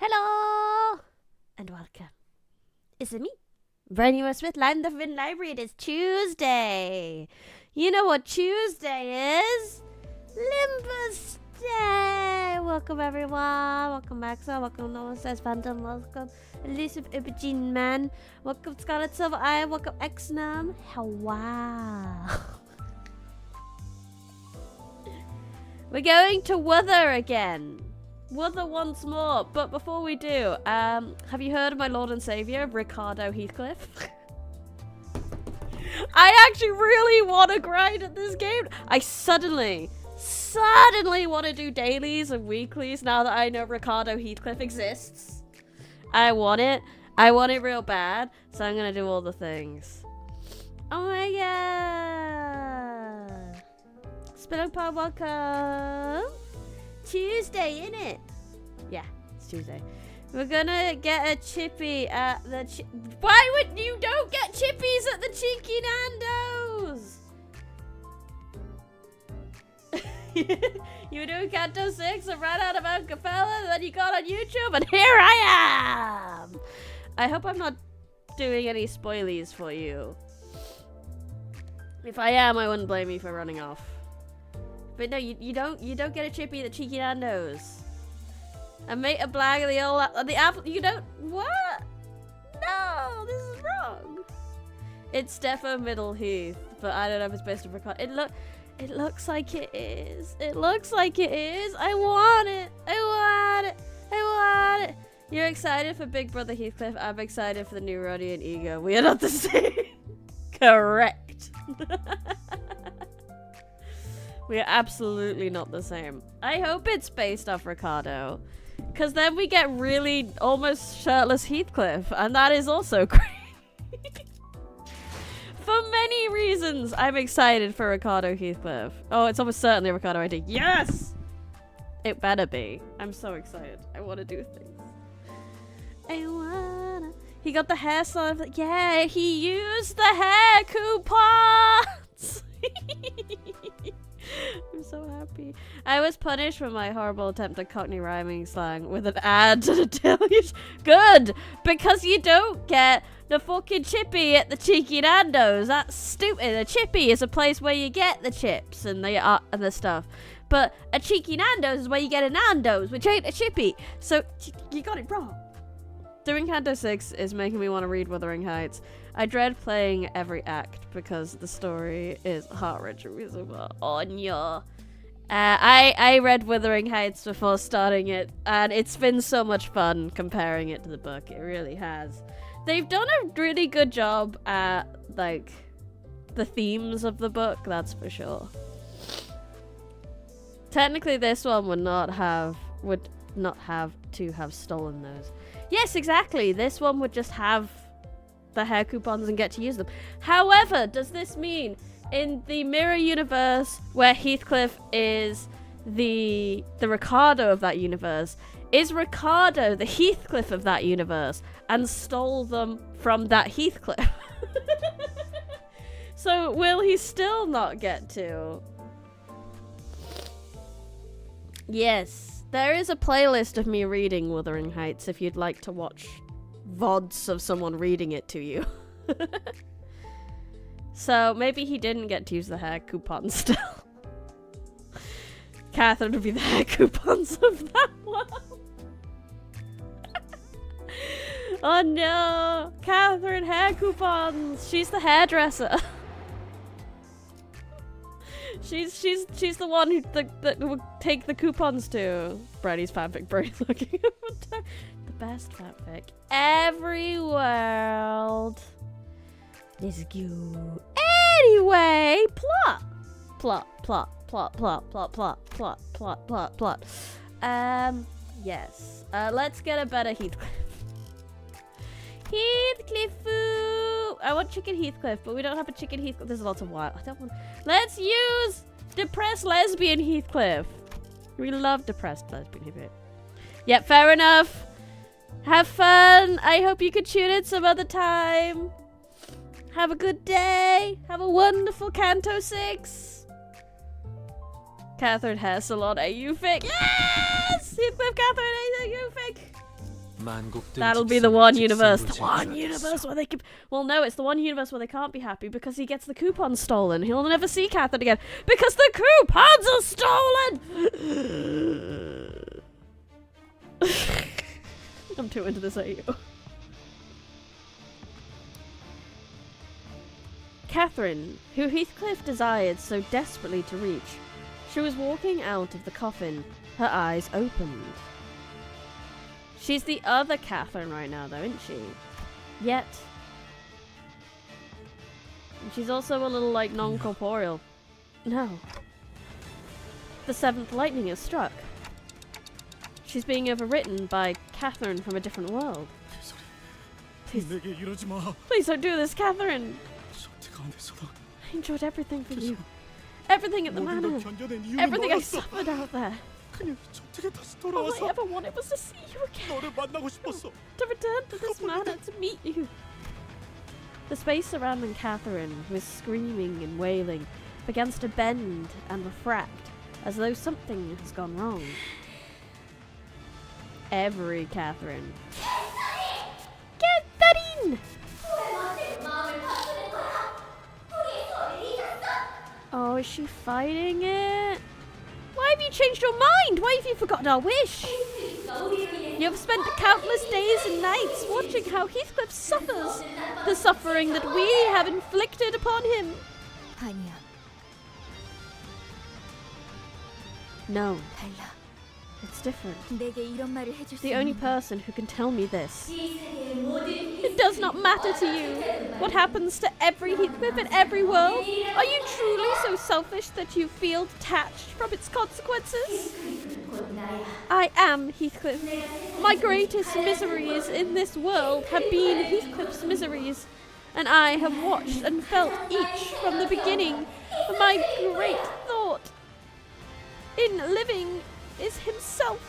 Hello and welcome. It's me, Brandon Smith, Land of Wind Library. It is Tuesday. You know what Tuesday is? Limbus Day. Welcome everyone. Welcome Maxa. Welcome No One Says Phantom. Welcome Elusive Aubergine Man. Welcome Scarlet Silver Eye. Welcome Xnum. Wow. We're going to Wither again. Wither once more, but before we do, have you heard of my Lord and Savior, Ricardo Heathcliff? I actually really want to grind at this game. I suddenly want to do dailies and weeklies now that I know Ricardo Heathcliff exists. I want it real bad, so I'm gonna do all the things. Oh my god! Spilling Pod, welcome! Tuesday, innit? Yeah, it's Tuesday. We're gonna get a chippy at the Why would you don't get chippies at the Cheeky Nando's? You were doing Canto 6 and ran out of Acapella, then you got on YouTube, and here I am! I hope I'm not doing any spoilies for you. If I am, I wouldn't blame you for running off. But no, you don't get a chippy at the Cheeky Nando's. And make a blag of the apple. You don't. What? No, this is wrong. It's Defo Middle Heath, but I don't know if it's based on record. It looks like it is. It looks like it is. I want it. I want it. I want it. You're excited for Big Brother Heathcliff. I'm excited for the new Roddy and Ego. We are not the same. Correct. We are absolutely not the same. I hope it's based off Ricardo. Because then we get really almost shirtless Heathcliff. And that is also great. For many reasons, I'm excited for Ricardo Heathcliff. Oh, it's almost certainly Ricardo ID. Yes! It better be. I'm so excited. I want to do things. I wanna... He got the hairstyle. Yeah, he used the hair coupons! I'm so happy. I was punished for my horrible attempt at Cockney rhyming slang with an ad to the deluge. Good! Because you don't get the fucking chippy at the Cheeky Nando's. That's stupid. A chippy is a place where you get the chips and the stuff. But a Cheeky Nando's is where you get a Nando's, which ain't a chippy. So you got it wrong. Doing Canto 6 is making me want to read Wuthering Heights. I dread playing every act because the story is heart-wrenching. I read Wuthering Heights before starting it, and it's been so much fun comparing it to the book. It really has. They've done a really good job at, like, the themes of the book, that's for sure. Technically, this one would not have to have stolen those. Yes, exactly. This one would just have the hair coupons and get to use them. However, does this mean in the mirror universe where Heathcliff is the Ricardo of that universe, is Ricardo the Heathcliff of that universe and stole them from that Heathcliff? So will he still not get to? Yes. There is a playlist of me reading Wuthering Heights if you'd like to watch VODs of someone reading it to you. So maybe he didn't get to use the hair coupons still. Catherine would be the hair coupons of that one. Oh no! Catherine, hair coupons! She's the hairdresser. She's the one who that would take the coupons to. Brady's fanfic brain looking at the best fanfic. Every world is you. Anyway, plot. Yes. Let's get a better Heathcliff. Heathcliff-oo! I want chicken Heathcliff, but we don't have a chicken Heathcliff. There's lots of wild. I don't want. Let's use depressed lesbian Heathcliff. We love depressed lesbian Heathcliff. Yep, fair enough. Have fun. I hope you could tune in some other time. Have a good day. Have a wonderful Canto 6. Catherine Hair Salon AU fic. Yes! Heathcliff Catherine AU fic. That'll be the one universe. The one universe where they can... Well, no, it's the one universe where they can't be happy because he gets the coupons stolen. He'll never see Catherine again because the coupons are stolen! I'm too into this AU. Catherine, who Heathcliff desired so desperately to reach. She was walking out of the coffin, her eyes opened. She's the other Catherine right now, though, isn't she? Yet. She's also a little, like, non-corporeal. No. The seventh lightning has struck. She's being overwritten by Catherine from a different world. Please don't do this, Catherine! I enjoyed everything for you. Everything at the manor. Everything I suffered out there. All I ever wanted was to see you again. To return to this manor to meet you. The space surrounding Catherine, who is screaming and wailing, begins to bend and refract as though something has gone wrong. Every Catherine. Catherine! Oh, is she fighting it? Why have you changed your mind? Why have you forgotten our wish? You have spent countless days and nights watching how Heathcliff suffers. The suffering that we have inflicted upon him. No. It's different. The only person who can tell me this. It does not matter to you what happens to every Heathcliff in every world. Are you truly so selfish that you feel detached from its consequences? I am Heathcliff. My greatest miseries in this world have been Heathcliff's miseries, and I have watched and felt each from the beginning. My great thought in living is himself.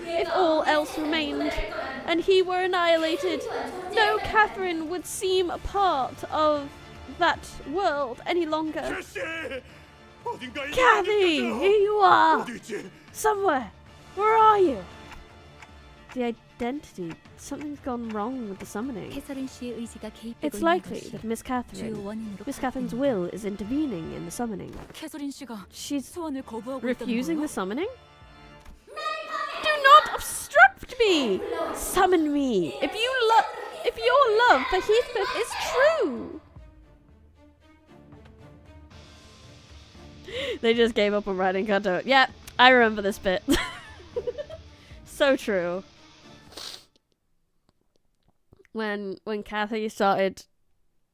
If all else remained, and he were annihilated, no Catherine would seem a part of that world any longer. Kathy, here you are! Somewhere! Where are you? The identity. Something's gone wrong with the summoning. It's likely that Miss Catherine's will is intervening in the summoning. She's refusing the summoning? Do not obstruct me! Summon me! If your love for Heathcliff is true! They just gave up on writing Canto. Yeah, I remember this bit. So true. When Kathy started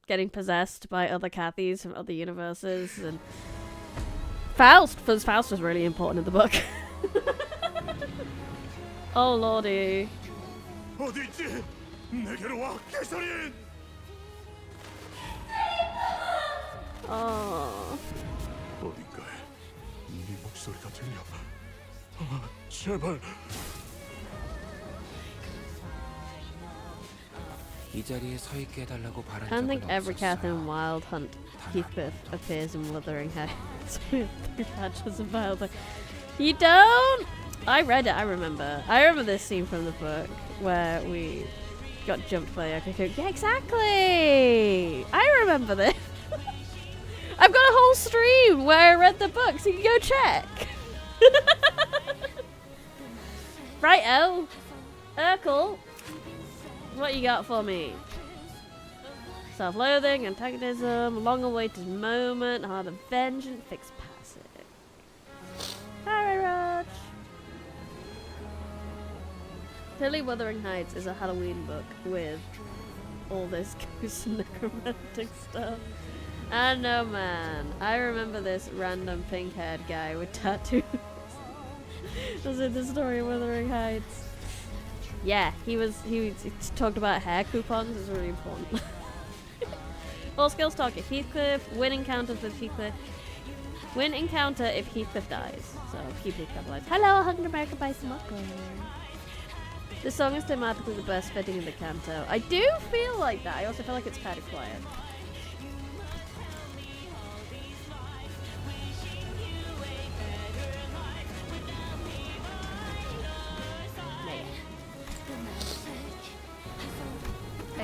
getting possessed by other Kathys from other universes, and Faust was really important in the book. Oh lordy. Oh. I don't think every Catherine Wild Hunt Heathcliff appears in Wuthering Heights with the catchers of Wild. You don't? I read it, I remember. I remember this scene from the book where we got jumped by the Echo Cook. Yeah, exactly! I remember this. I've got a whole stream where I read the book, so you can go check. Righto. Urkel. What you got for me? Self-loathing, antagonism, long-awaited moment, heart of vengeance, fixed passive. Hi, Raj. Clearly, Wuthering Heights is a Halloween book with all this ghost and necromantic stuff. I know, man. I remember this random pink-haired guy with tattoos. Was in the story of Wuthering Heights. Yeah, he talked about hair coupons. It's really important. All skills target Heathcliff. Win encounters with Heathcliff. Win encounter if Heathcliff dies. So keep it capitalized. Hello, Hungry American Bison Mocko. This song is thematically the best fitting in the Canto. I do feel like that. I also feel like it's kind of quiet.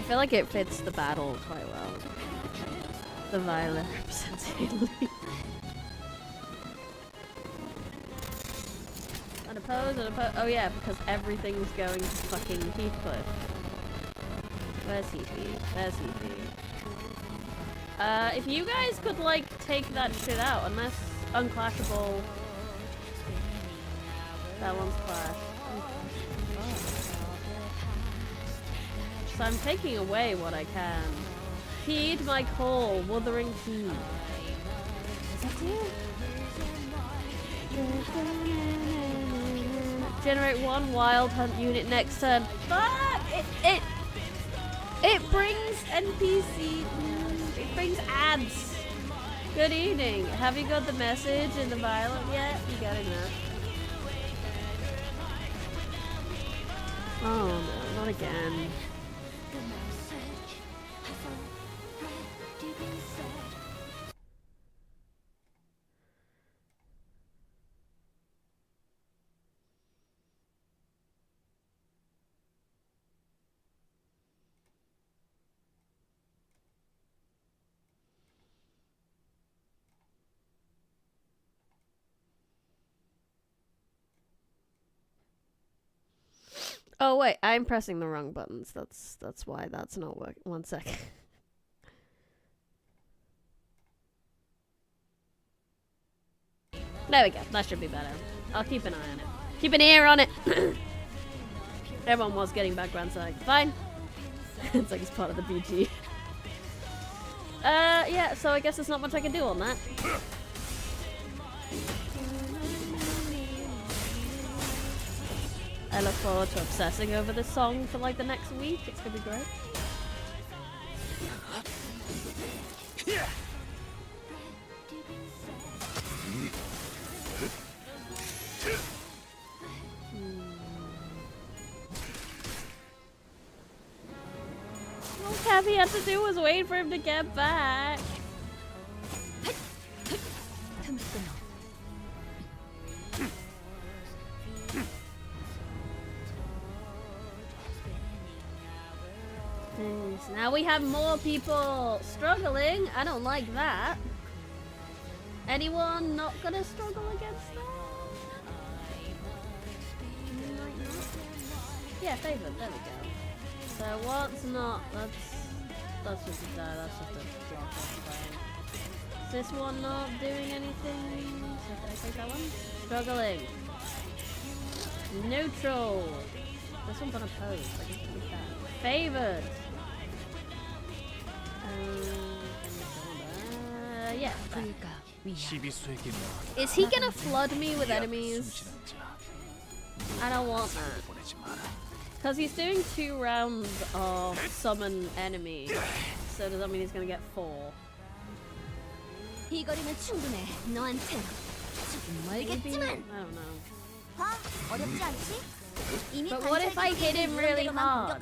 feel like it fits the battle quite well. The violet represents Italy. Unopposed, unopposed. Oh yeah, because everything's going to fucking Heathcliff. Where's Heathy? There's Heathy. If you guys could like take that shit out, unless unclashable. That one's clash. So I'm taking away what I can. Heed my call, wuthering heed. Is that you? Generate 1 wild hunt unit next turn. Fuck! It brings NPC. It brings ads. Good evening. Have you got the message in the violet yet? You got it now. Oh no, not again. Oh wait, I'm pressing the wrong buttons. That's why that's not working. 1 second. There we go. That should be better. I'll keep an eye on it. Keep an ear on it. Everyone was getting background side. Fine. It's like it's part of the BG. Yeah. So I guess there's not much I can do on that. I look forward to obsessing over this song for like the next week. It's gonna be great. All Kathy had to do was wait for him to get back. Now we have more people struggling. I don't like that. Anyone not gonna struggle against that? Yeah, favored. There we go. So what's not? That's just a die. That's just a block. Is this one not doing anything? So did I take that one? Struggling. Neutral. This one's unopposed. I can keep that. Favored. Yeah. Is he gonna flood me with enemies? I don't want that. Because he's doing 2 rounds of summon enemy. So does that mean he's gonna get 4? Maybe, I don't know. But what if I hit him really hard?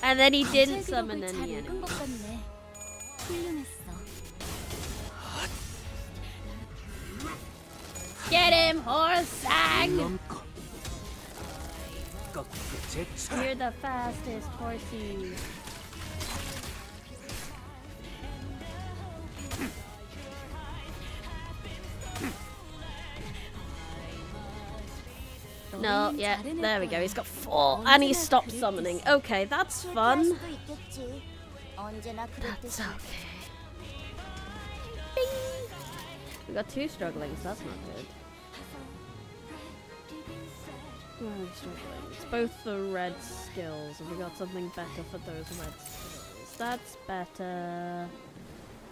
And then he didn't summon any enemies? Get him, Horsang! You're the fastest, horsey. No, yeah, there we go. He's got 4 and he stopped summoning. Okay, that's fun. That's okay. Bing. We got 2 struggling, so that's not good. Where are we struggling? It's both the red skills. Have we got something better for those red skills? That's better.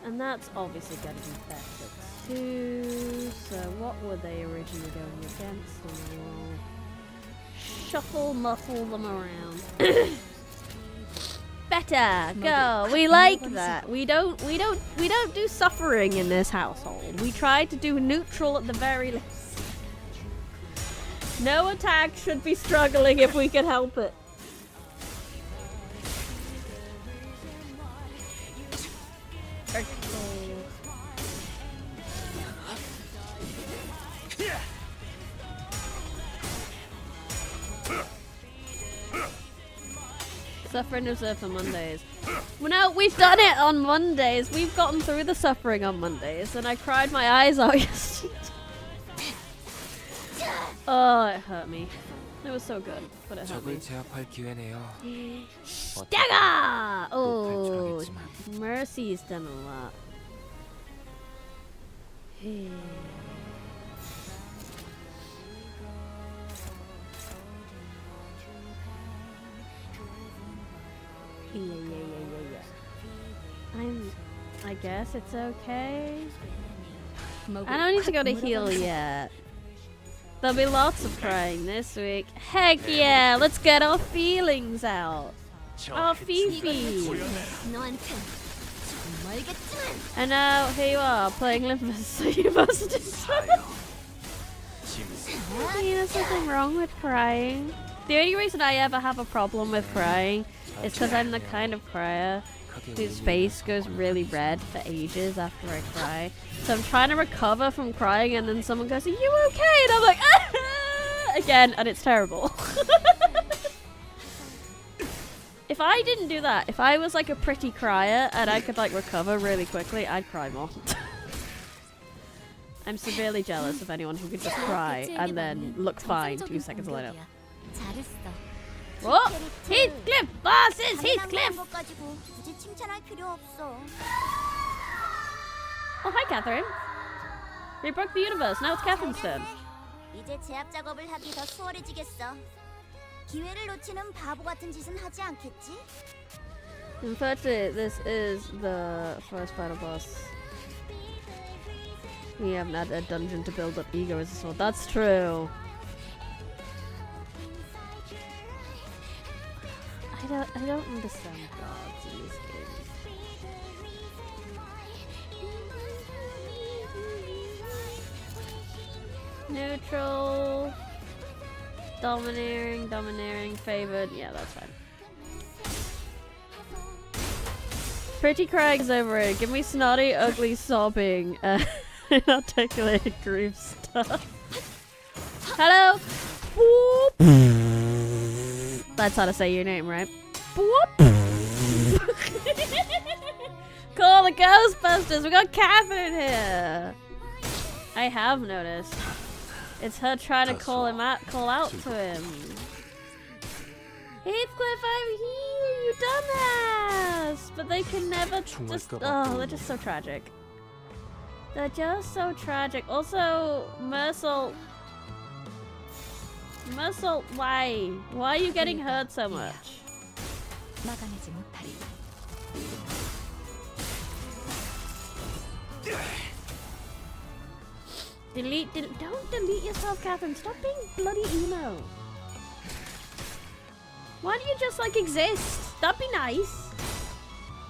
And that's obviously going to be better too. So what were they originally going against? And we'll shuffle, muffle them around. Better go. We like that. We don't do suffering in this household. We try to do neutral at the very least. No attack should be struggling if we can help it. Okay. Suffering reserved for Mondays. Well, no, we've done it on Mondays. We've gotten through the suffering on Mondays, and I cried my eyes out yesterday. Oh, it hurt me. It was so good, but it hurt me. Stagger! Oh, Mercy's done a lot. I guess it's okay. I don't need to go to heal yet. There'll be lots of crying this week. Heck yeah, let's get our feelings out. Oh, Fifi. And now here you are playing Limbus, so you must decide. There's nothing wrong with crying. The only reason I ever have a problem with crying is because I'm the kind of crier whose face goes really red for ages after I cry. So I'm trying to recover from crying, and then someone goes, "Are you okay?" And I'm like, "Ah!" again, and it's terrible. If I didn't do that, if I was like a pretty crier and I could like recover really quickly, I'd cry more. I'm severely jealous of anyone who could just cry and then look fine 2 seconds later. Oh! Heathcliff! Bosses! Heathcliff! Oh, hi, Catherine. We broke the universe. Now it's Catherine's turn. Unfortunately, this is the first final boss. We haven't had a dungeon to build up ego as a sword. That's true. I don't understand gods in these games. Neutral. Domineering, favored. Yeah, that's fine. Pretty crying's overrated. Give me snotty, ugly, sobbing, inarticulated grief stuff. Hello? That's how to say your name, right? Call the Ghostbusters! We got Catherine here! I have noticed. It's her trying to call out to him. Heathcliff, I'm here, you dumbass! But they can never just... Oh, they're just so tragic. They're just so tragic. Also, Mercel, why? Why are you getting hurt so much? Don't delete yourself, Catherine. Stop being bloody emo. Why don't you just, like, exist? That'd be nice.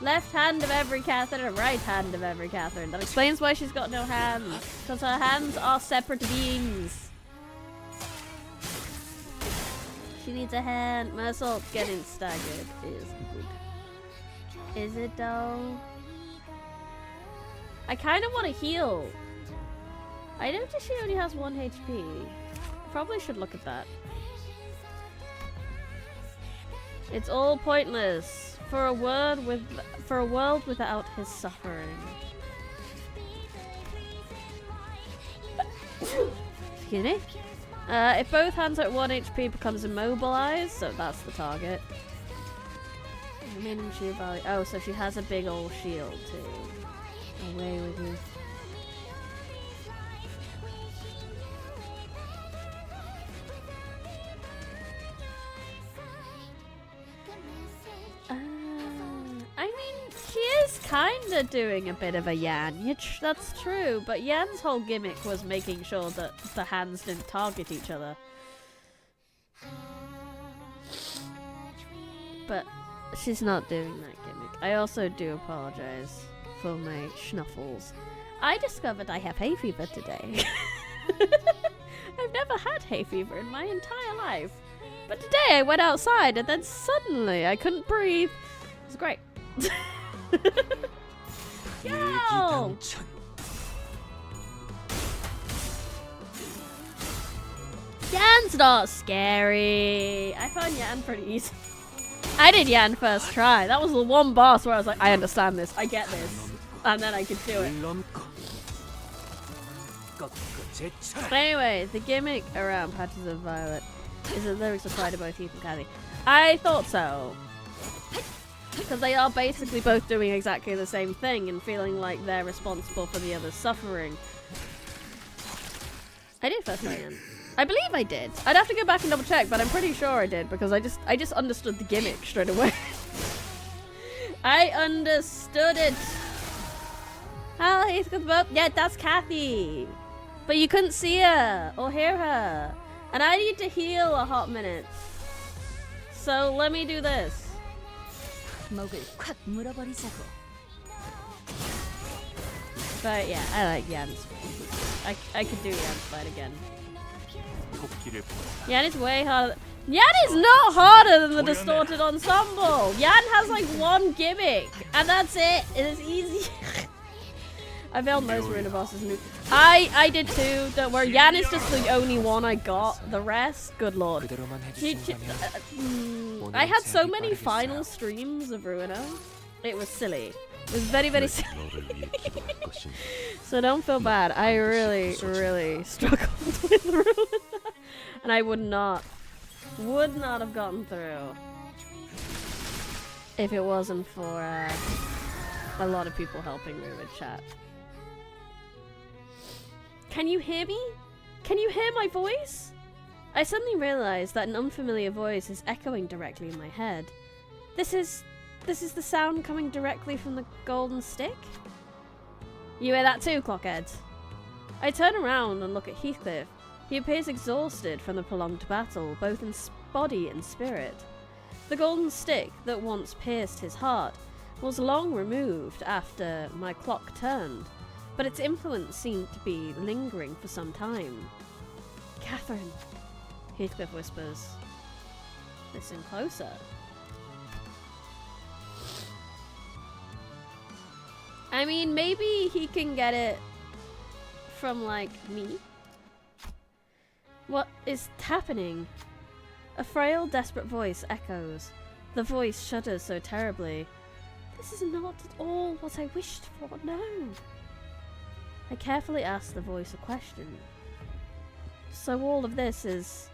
Left hand of every Catherine and right hand of every Catherine. That explains why she's got no hands. Because her hands are separate beings. She needs a hand. Mercel getting staggered is good. Is it though? I kind of want to heal. I noticed she only has 1 HP. Probably should look at that. It's all pointless for a world without his suffering. Excuse me. If both hands are at 1 HP, becomes immobilized, so that's the target. Minimum shield value. Oh, so she has a big old shield too. Away with you. I mean, she is kinda doing a bit of a Yan. That's true, but Yan's whole gimmick was making sure that the hands didn't target each other. But she's not doing that gimmick. I also do apologize for my schnuffles. I discovered I have hay fever today. I've never had hay fever in my entire life. But today I went outside and then suddenly I couldn't breathe. It was great. Yo! Yan's not scary. I found Yan pretty easy. I did Yan first try. That was the one boss where I was like, I understand this, I get this. And then I could do it. Anyway, the gimmick around Patches of Violet is that the lyrics apply to both Heath and Kathy. I thought so. Because they are basically both doing exactly the same thing and feeling like they're responsible for the other's suffering. I did first try Yan. I believe I did. I'd have to go back and double check, but I'm pretty sure I did because I just understood the gimmick straight away. I understood it. Oh, Heathcliff, yeah, that's Kathy. But you couldn't see her or hear her. And I need to heal a hot minute. So let me do this. But yeah, I like Yan's. I could do Yan's fight again. Yan is way harder. Yan is not harder than the Distorted Ensemble. Yan has like one gimmick, and that's it. It is easy. I failed most Ruiner bosses. I did too. Don't worry. Yan is just the only one I got. The rest, good lord. I had so many final streams of Ruiner. It was silly. It was very, very silly. So don't feel bad. I really, really struggled with Ruiner. And I would not have gotten through if it wasn't for a lot of people helping me with chat. Can you hear me? Can you hear my voice? I suddenly realized that an unfamiliar voice is echoing directly in my head. This is the sound coming directly from the golden stick? You hear that too, Clockhead? I turn around and look at Heathcliff. He appears exhausted from the prolonged battle, both in body and spirit. The golden stick that once pierced his heart was long removed after my clock turned, but its influence seemed to be lingering for some time. Catherine, Heathcliff whispers. Listen closer. I mean, maybe he can get it from, like, me? What is happening? A frail, desperate voice echoes. The voice shudders so terribly. This is not at all what I wished for, no. I carefully ask the voice a question. So all of this is...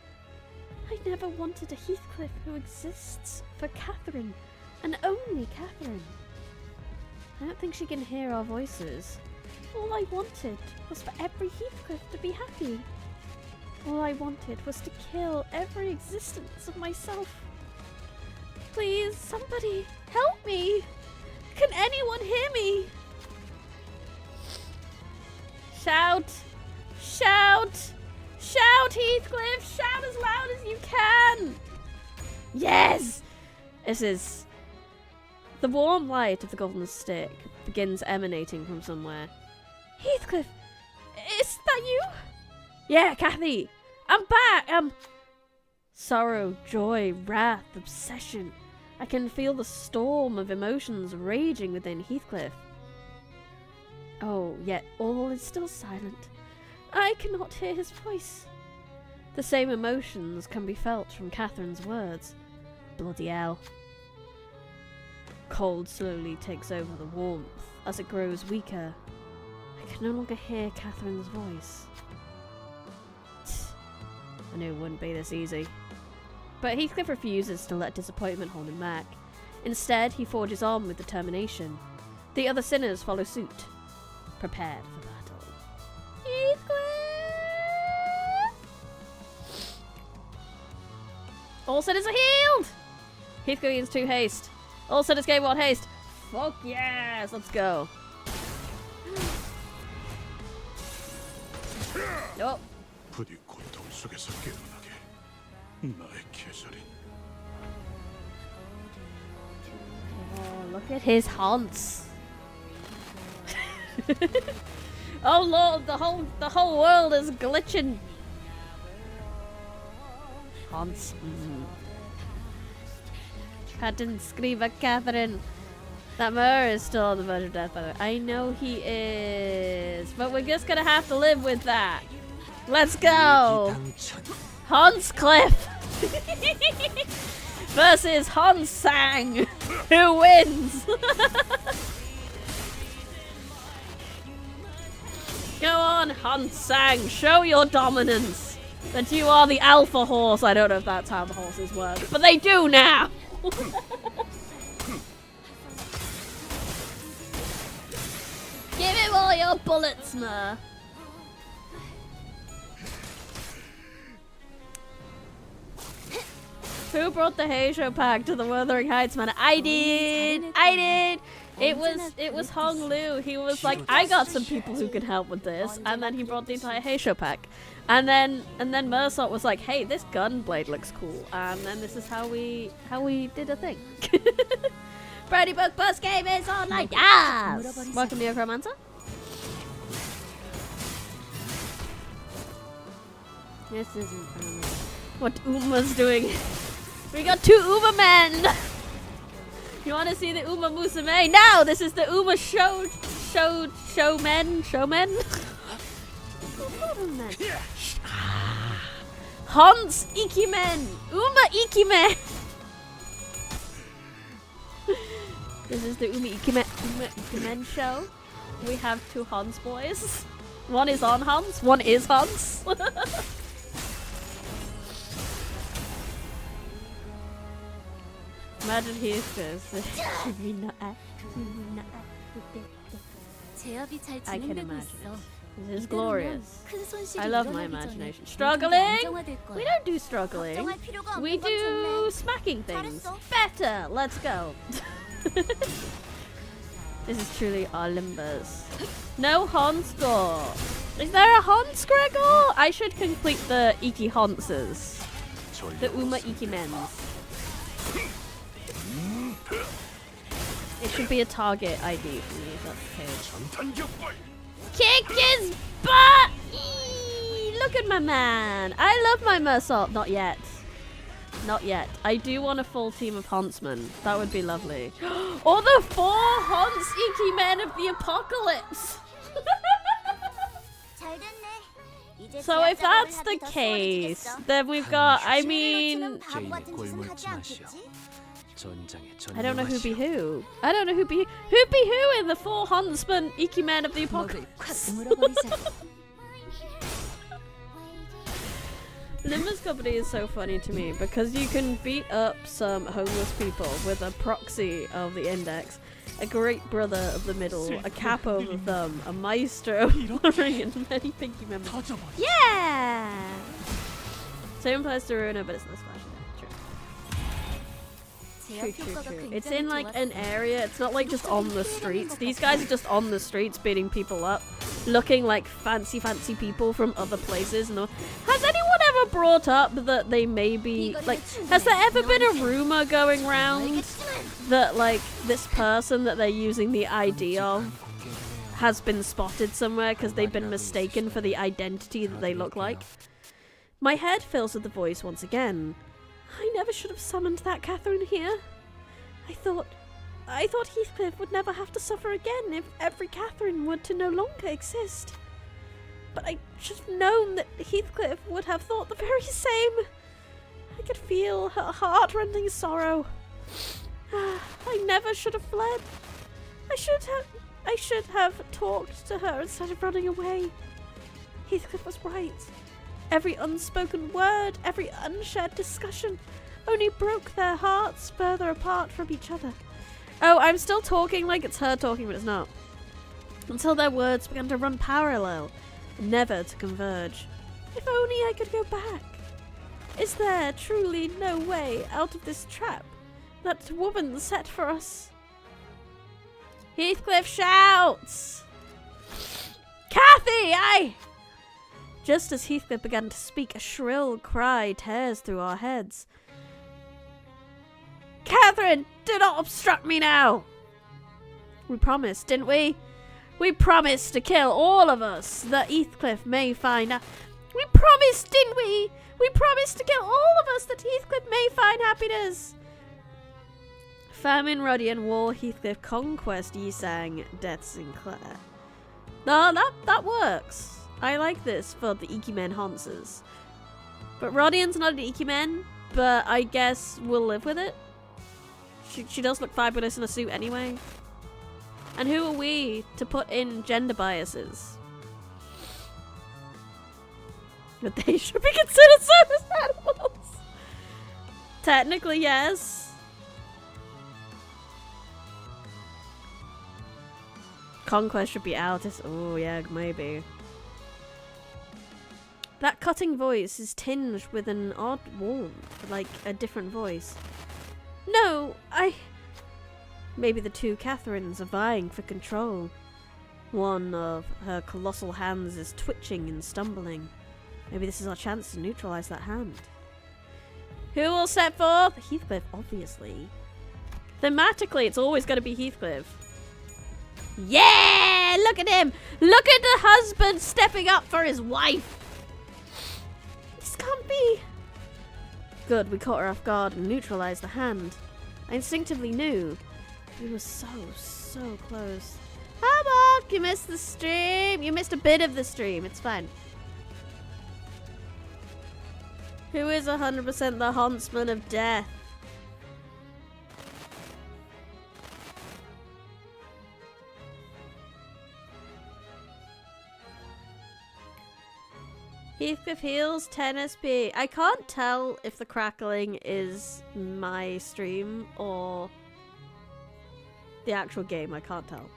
I never wanted a Heathcliff who exists for Catherine, and only Catherine. I don't think she can hear our voices. All I wanted was for every Heathcliff to be happy. All I wanted was to kill every existence of myself. Please, somebody, help me! Can anyone hear me? Shout! Shout! Shout, Heathcliff! Shout as loud as you can! Yes! This is... The warm light of the golden stick begins emanating from somewhere. Heathcliff! Is that you? Yeah, Kathy! I'm back! Sorrow, joy, wrath, obsession. I can feel the storm of emotions raging within Heathcliff. Oh, yet all is still silent. I cannot hear his voice. The same emotions can be felt from Catherine's words. Bloody hell. Cold slowly takes over the warmth as it grows weaker. I can no longer hear Catherine's voice. I knew it wouldn't be this easy. But Heathcliff refuses to let disappointment hold him back. Instead, he forges on with determination. The other sinners follow suit, prepared for battle. Heathcliff! All sinners are healed! Heathcliff gains 2 haste. All sinners gain 1 haste. Fuck yes! Let's go. Nope. Oh, look at his haunts. Oh lord, the whole world is glitching. Haunts. Patton Scriva Catherine. That Mur is still on the verge of death, by the way. I know he is, but we're just gonna have to live with that. Let's go! Hanscliff! versus Hansang. Who wins? Go on, Hansang. Show your dominance. That you are the alpha horse. I don't know if that's how the horses work, but they do now. Give him all your bullets, ma. Who brought the Heisho pack to the Wuthering Heights, man? I did. It was Hong Lu. He was like, I got some people who could help with this, and then he brought the entire Heisho pack. And then Mersot was like, hey, this gun blade looks cool, and then this is how we did a thing. Brady Book Bus Game is online. Yes. Welcome to Necromancer. This isn't what Uma's doing. We got 2 Uma men! You want to see the Uma Musume? No! This is the Uma showmen? Hans Ikimen! Uma Ikimen! This is the Uma Ikimen show. We have 2 Hans boys. One is on Hans, one is Hans. Imagine Heathcliff. I can imagine it. This is glorious. I love my imagination. Struggling? We don't do struggling. We do smacking things. Better! Let's go. This is truly our Limbus. No Hansgore. Is there a Hans Gregor? I should complete the Iki Hanses. The Uma Iki Mens. It should be a target ID for me, if that's the case. Kick his butt! Eee, look at my man. I love my Mersot. Not yet. Not yet. I do want a full team of Huntsmen. That would be lovely. Or the 4 Hans Iki men of the apocalypse! So if that's the case, then we've got, I mean... I don't know who be who. I don't know who be who in the 4 Huntsmen Iki men of the apocalypse. Limbus Company is so funny to me because you can beat up some homeless people with a proxy of the index, a great brother of the middle, a capo of the thumb, a maestro of the ring, and many pinky members. Yeah! Same applies to Runa, but it's less fashion. True. It's in like an area, it's not like just on the streets. These guys are just on the streets beating people up, looking like fancy people from other places. And has anyone ever brought up that they may be, like, has there ever been a rumor going around that like this person that they're using the ID of has been spotted somewhere because they've been mistaken for the identity that they look like? My head fills with the voice once again. I never should have summoned that Catherine here. I thought Heathcliff would never have to suffer again if every Catherine were to no longer exist. But I should have known that Heathcliff would have thought the very same. I could feel her heart-rending sorrow. I never should have fled. I should have talked to her instead of running away. Heathcliff was right. Every unspoken word, every unshared discussion only broke their hearts further apart from each other. Oh, I'm still talking like it's her talking, but it's not. Until their words began to run parallel, never to converge. If only I could go back. Is there truly no way out of this trap that woman set for us? Heathcliff shouts! Cathy, aye! Just as Heathcliff began to speak, a shrill cry tears through our heads. Catherine, do not obstruct me now! We promised, didn't we? We promised to kill all of us, that Heathcliff may find out. We promised, didn't we? We promised to kill all of us, that Heathcliff may find happiness. Famine, Rudian, War, Heathcliff, Conquest, ye sang, Death, Sinclair. No, that works. I like this for the Ikimen Hansers. But Rodian's not an Ikimen. but I guess we'll live with it. She does look fabulous in a suit anyway. And who are we to put in gender biases? But they should be considered service animals. Technically, yes. Conquest should be out. Oh, yeah, maybe. That cutting voice is tinged with an odd warmth, like a different voice. No, Maybe the two Catherines are vying for control. One of her colossal hands is twitching and stumbling. Maybe this is our chance to neutralize that hand. Who will set forth? Heathcliff, obviously. Thematically, it's always going to be Heathcliff. Yeah! Look at him! Look at the husband stepping up for his wife! This can't be. Good, we caught her off guard and neutralized the hand. I instinctively knew. We were so close. Mark, you missed the stream. You missed a bit of the stream. It's fine. Who is 100% the huntsman of death? Heathcliff heals 10 SP. I can't tell if the crackling is my stream or the actual game. I can't tell.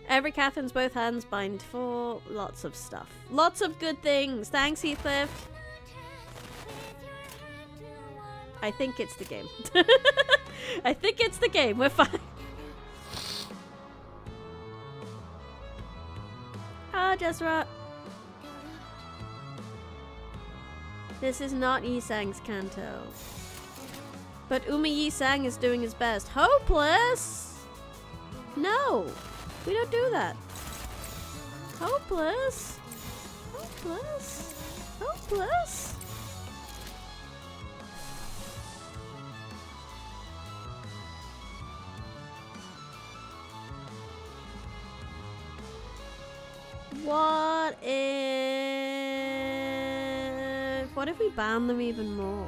Every Catherine's both hands bind for lots of stuff. Lots of good things. Thanks, Heathcliff. I think it's the game. I think it's the game. We're fine. Ah, Jezra. This is not Yisang's Canto. But Umi Yisang is doing his best. Hopeless? No. We don't do that. Hopeless? Hopeless? Hopeless? What if we ban them even more?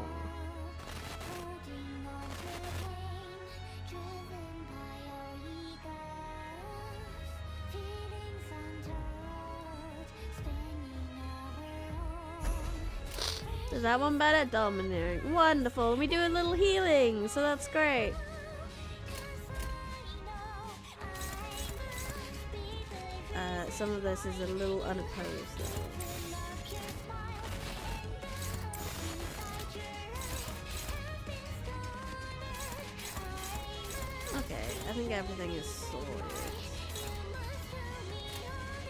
Is that one better? Domineering. Wonderful. We do a little healing, so that's great. Some of this is a little unopposed though. Okay, I think everything is sorted.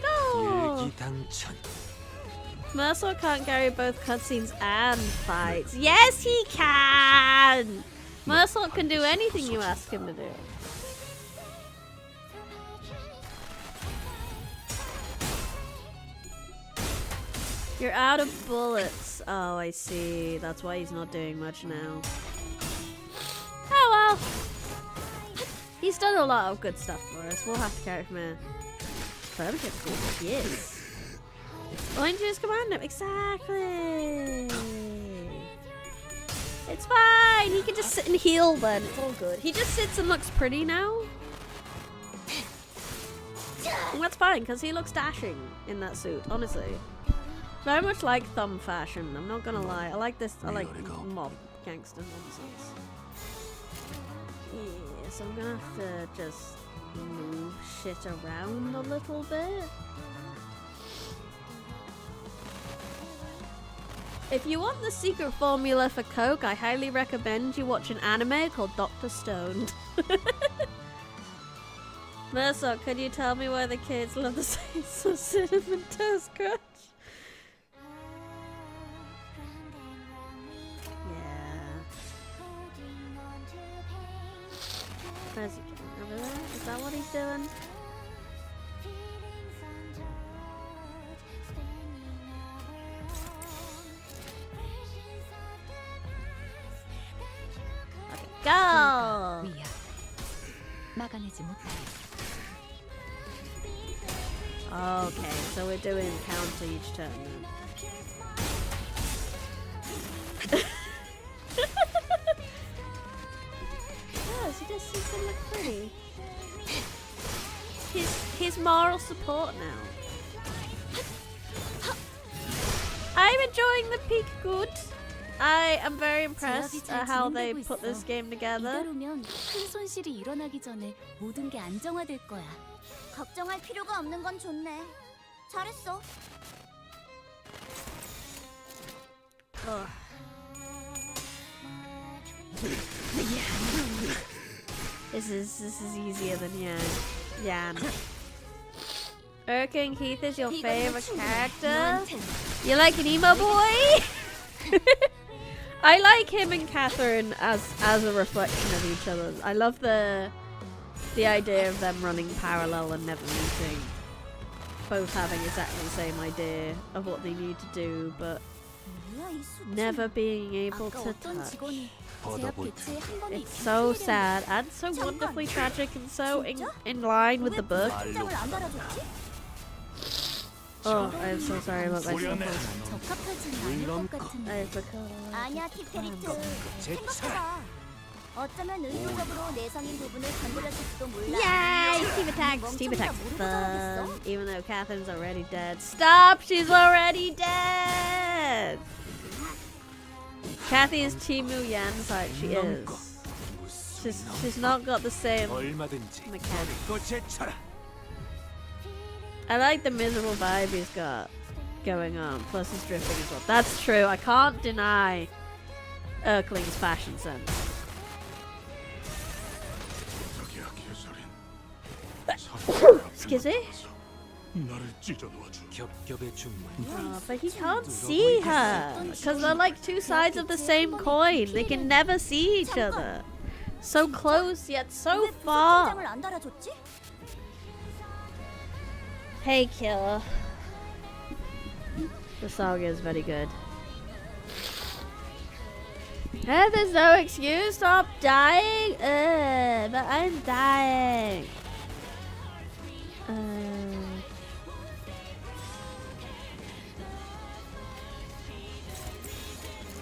No! Mercer can't carry both cutscenes and fights. Yes, he can! Mercer can do anything you ask him to do. You're out of bullets. Oh, I see. That's why he's not doing much now. Oh well. He's done a lot of good stuff for us. We'll have to carry him in. Perfect. Yes. Why don't you just command him? Exactly. It's fine. He can just sit and heal then. It's all good. He just sits and looks pretty now. And that's fine because he looks dashing in that suit, honestly. Very much like thumb fashion, I'm not gonna lie. I like this, I like mob gangster nonsense. Yeah, so I'm gonna have to just move shit around a little bit. If you want the secret formula for Coke, I highly recommend you watch an anime called Dr. Stoned. Mercer, could you tell me why the kids love the taste of Cinnamon Toast Crunch? Where's he going? Over there? Is that what he's doing? Okay, go! Okay, so we're doing counter each turn then. pretty. His moral support now. I'm enjoying the peak good. I am very impressed at how they put this game together. 이대로면 큰 손실이 일어나기 전에 모든 게 안정화될 거야. 걱정할 필요가 없는 건 좋네. 잘했어. This is easier than Yan. Urka and Keith is your favorite character? You like an emo boy? I like him and Catherine as a reflection of each other. I love the idea of them running parallel and never meeting. Both having exactly the same idea of what they need to do, but never being able to touch. It's so sad and so wonderfully tragic and so in line with the book. Oh, I'm so sorry about myself. 아니야, 티페리트. 생각해봐. 어쩌면 의도적으로 내성인 부분을 건드렸을지도 몰라. Yay! Team attacks! Team attacks is fun. Even though Catherine's already dead. Stop! She's already dead! Kathy is Team Yan side. She is. She's not got the same mechanics. I like the miserable vibe he's got going on. Plus he's drifting as well. That's true. I can't deny Urkling's fashion sense. Excuse me? Oh, but he can't see her because they're like two sides of the same coin. They can never see each other. So close yet so far. Hey, killer. The saga is very good. There's no excuse. Stop dying. But I'm dying.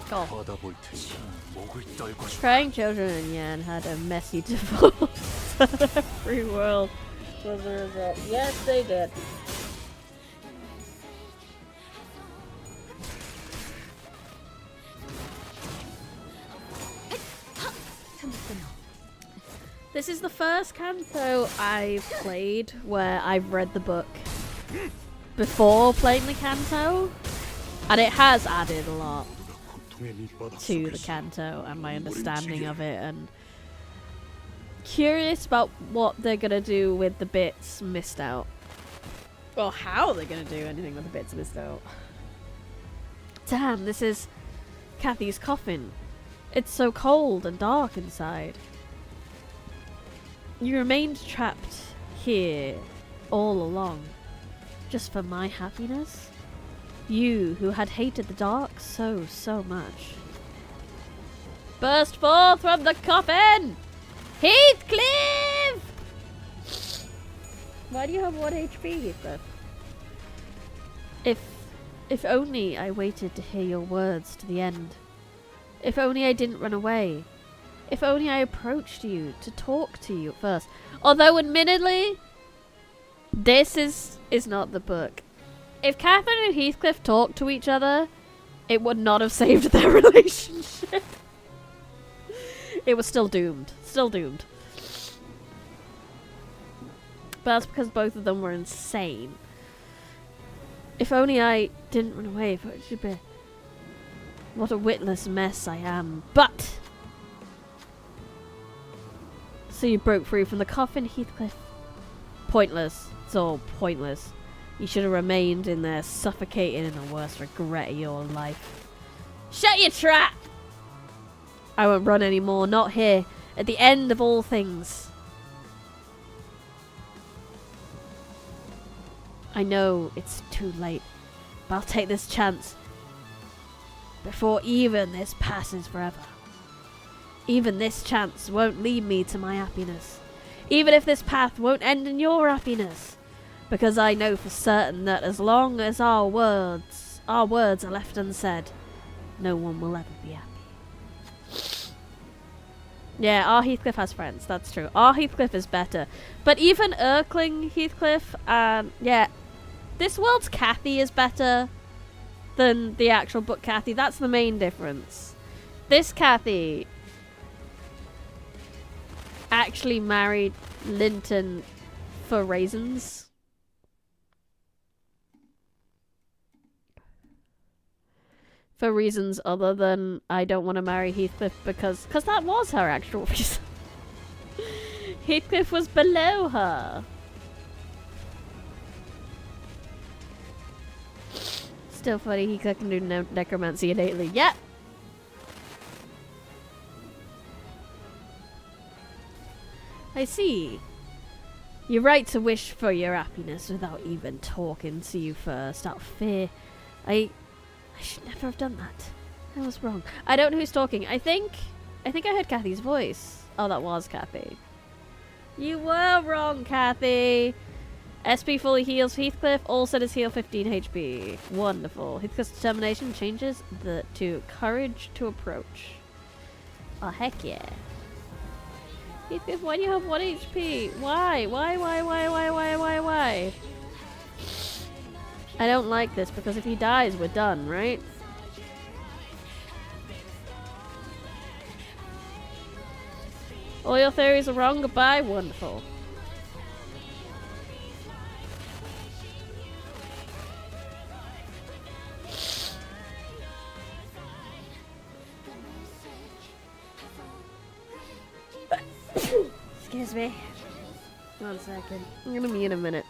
Go. Crying children in Yan had a messy divorce. Free world was the result. Yes, they did. This is the first Canto I've played where I've read the book before playing the Canto, and it has added a lot to the Canto and my understanding of it, and curious about what they're gonna do with the bits missed out, or how they're gonna do anything with the bits missed out. Damn, this is Kathy's coffin. It's so cold and dark inside. You remained trapped here all along, just for my happiness? You who had hated the dark so much. Burst forth from the coffin! Heathcliff! Why do you have 1 HP, Heathcliff? If only I waited to hear your words to the end. If only I didn't run away. If only I approached you to talk to you at first. Although, admittedly, this is not the book. If Catherine and Heathcliff talked to each other, it would not have saved their relationship. It was still doomed. Still doomed. But that's because both of them were insane. If only I didn't run away. If it should be... What a witless mess I am. But... So you broke free from the coffin, Heathcliff? Pointless. It's all pointless. You should have remained in there, suffocating in the worst regret of your life. Shut your trap! I won't run anymore, not here. At the end of all things. I know it's too late, but I'll take this chance. Before even this passes forever. Even this chance won't lead me to my happiness. Even if this path won't end in your happiness. Because I know for certain that as long as our words are left unsaid, no one will ever be happy. Yeah, our Heathcliff has friends. That's true. Our Heathcliff is better. But even Erkling Heathcliff, yeah, this world's Kathy is better than the actual book Kathy. That's the main difference. This Kathy actually married Linton for reasons. For reasons other than I don't want to marry Heathcliff because that was her actual reason. Heathcliff was below her. Still funny, he can do necromancy innately. Yeah. I see. You're right to wish for your happiness without even talking to you first, out of fear. I should never have done that. I was wrong. I don't know who's talking. I think I heard Kathy's voice. Oh, that was Kathy. You were wrong, Kathy. SP fully heals Heathcliff. All set is heal 15 HP. Wonderful. Heathcliff's determination changes to courage to approach. Oh, heck yeah. Heathcliff, why do you have 1 HP? Why? Why? I don't like this because if he dies, we're done, right? All your theories are wrong. Goodbye. Wonderful. Excuse me. 1 second. I'm gonna mute a minute.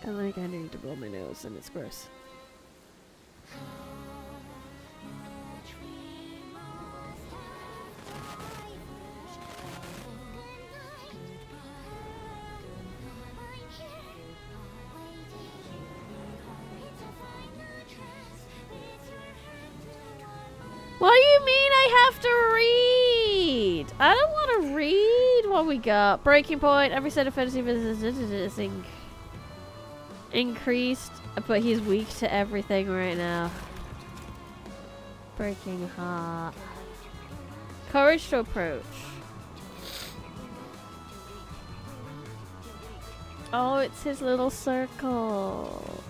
I think I need to blow my nose and it's gross. What do you mean I have to read? I don't want to read what we got. Breaking point. Every set of fantasy is increased, but he's weak to everything right now. Breaking heart. Courage to approach. Oh, it's his little circle.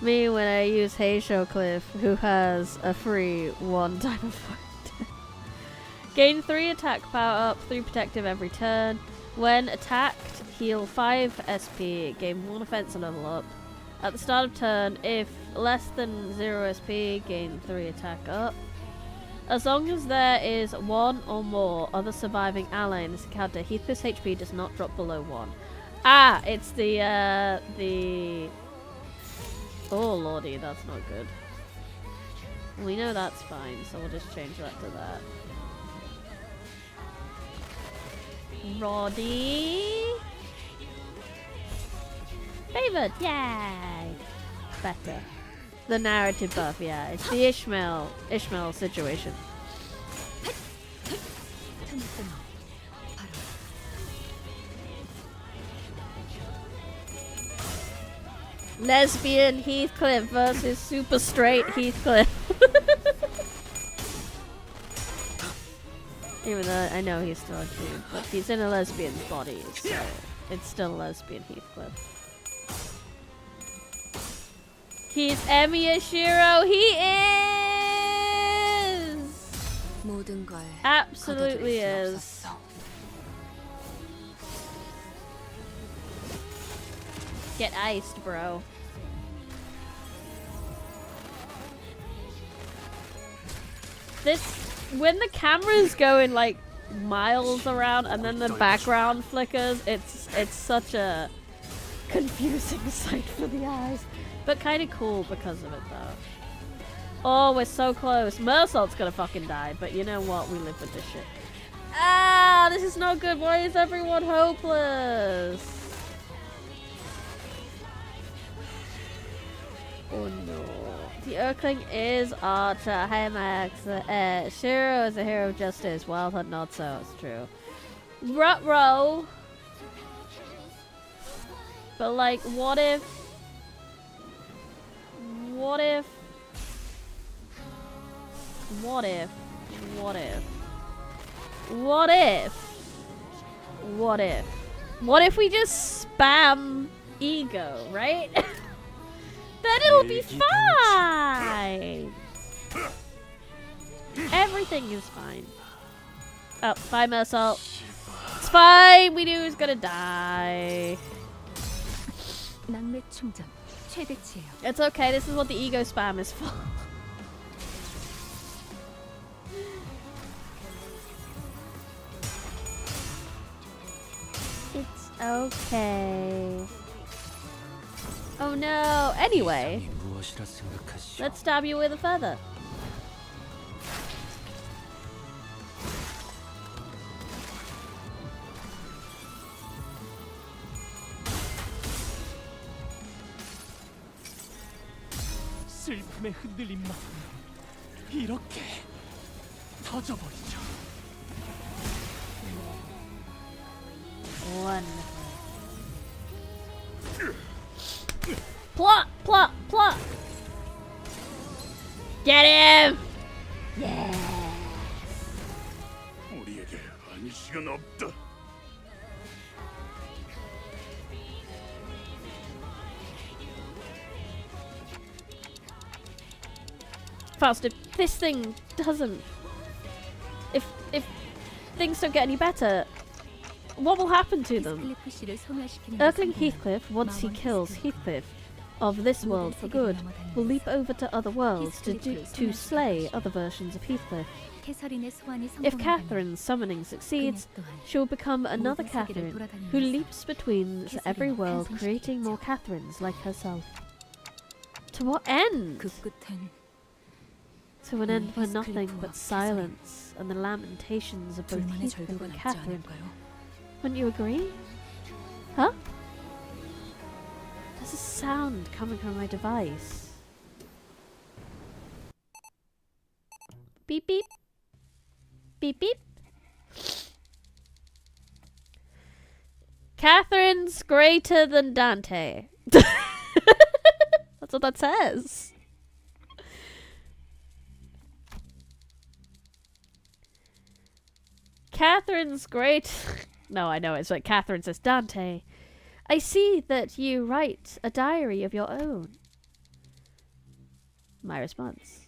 Me when I use HEATHCLIFF, who has a free 1 time of fight. Gain 3 attack power up, 3 protective every turn. When attacked, heal 5 SP, gain 1 offense and level up. At the start of turn, if less than 0 SP, gain 3 attack up. As long as there is 1 or more other surviving ally in this encounter, Heathcliff's HP does not drop below 1. Ah, it's the oh lordy, that's not good. We know that's fine, so we'll just change that to that. Roddy. Favored, yay! Better. The narrative buff, yeah. It's the Ishmael situation. Lesbian Heathcliff versus super straight Heathcliff. Even though I know he's still a dude, but he's in a lesbian's body, so it's still lesbian Heathcliff. He's Emi Yashiro. He is! Absolutely is. Get iced, bro. This, when the camera's going like miles around and then the background flickers, it's such a confusing sight for the eyes. But kind of cool because of it, though. Oh, we're so close. Mersault's gonna fucking die, but you know what? We live with this shit. Ah, this is not good. Why is everyone hopeless? Oh no. The Urkling is Archer. Hey Max. Shiro is a hero of justice. Wildhood not so. It's true. Ruh-roh. But like, what if What if? What if? What if? What if we just spam ego, right? Then it'll be fine. Everything is fine. Oh, bye, Mersault. It's fine. We knew he was gonna die. 낭매 충전 최대치예요. It's okay. This is what the ego spam is for. It's okay. Oh no. Anyway, let's stab you with a feather. 슬픔에 흔들린 마음 이렇게 터져버리죠. Wonderful. Plot, plot, plot. Get him! Yes. 우리에게 안식은 없다. Faust, if this thing doesn't... If things don't get any better, what will happen to them? Erkling Heathcliff, once he kills Heathcliff of this world for good, will leap over to other worlds to slay other versions of Heathcliff. If Catherine's summoning succeeds, she will become another Catherine, who leaps between every world, creating more Catherines like herself. To what end? To an end where nothing but silence and the lamentations of both Heathcliff and Catherine. Wouldn't you agree? Huh? There's a sound coming from my device. Beep beep. Beep beep. Catherine's greater than Dante. That's what that says. Catherine's great. No, I know it's like Catherine says Dante. I see that you write a diary of your own. My response.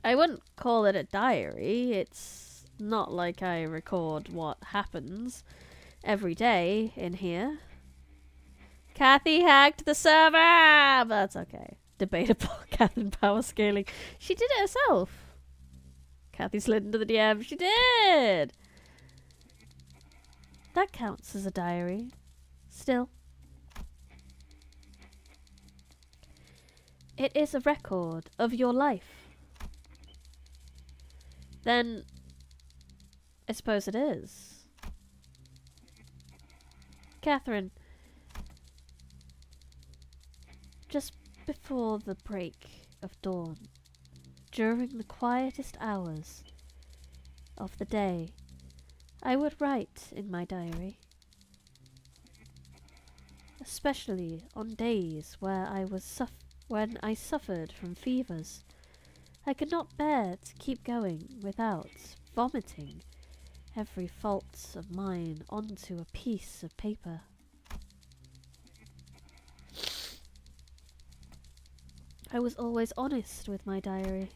I wouldn't call it a diary. It's not like I record what happens every day in here. Kathy hacked the server! But that's okay. Debatable. Catherine power scaling. She did it herself. Kathy slid into the DM. She did! That counts as a diary. Still. It is a record of your life. Then, I suppose it is. Catherine, just before the break of dawn, during the quietest hours of the day, I would write in my diary. Especially on days where when I suffered from fevers. I could not bear to keep going without vomiting every fault of mine onto a piece of paper. I was always honest with my diary.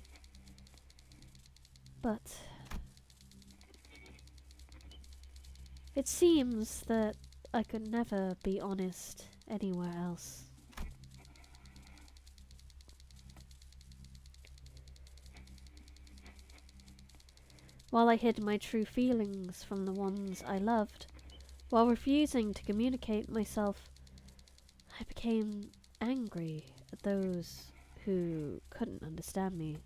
But it seems that I could never be honest anywhere else. While I hid my true feelings from the ones I loved, while refusing to communicate myself, I became angry at those who couldn't understand me.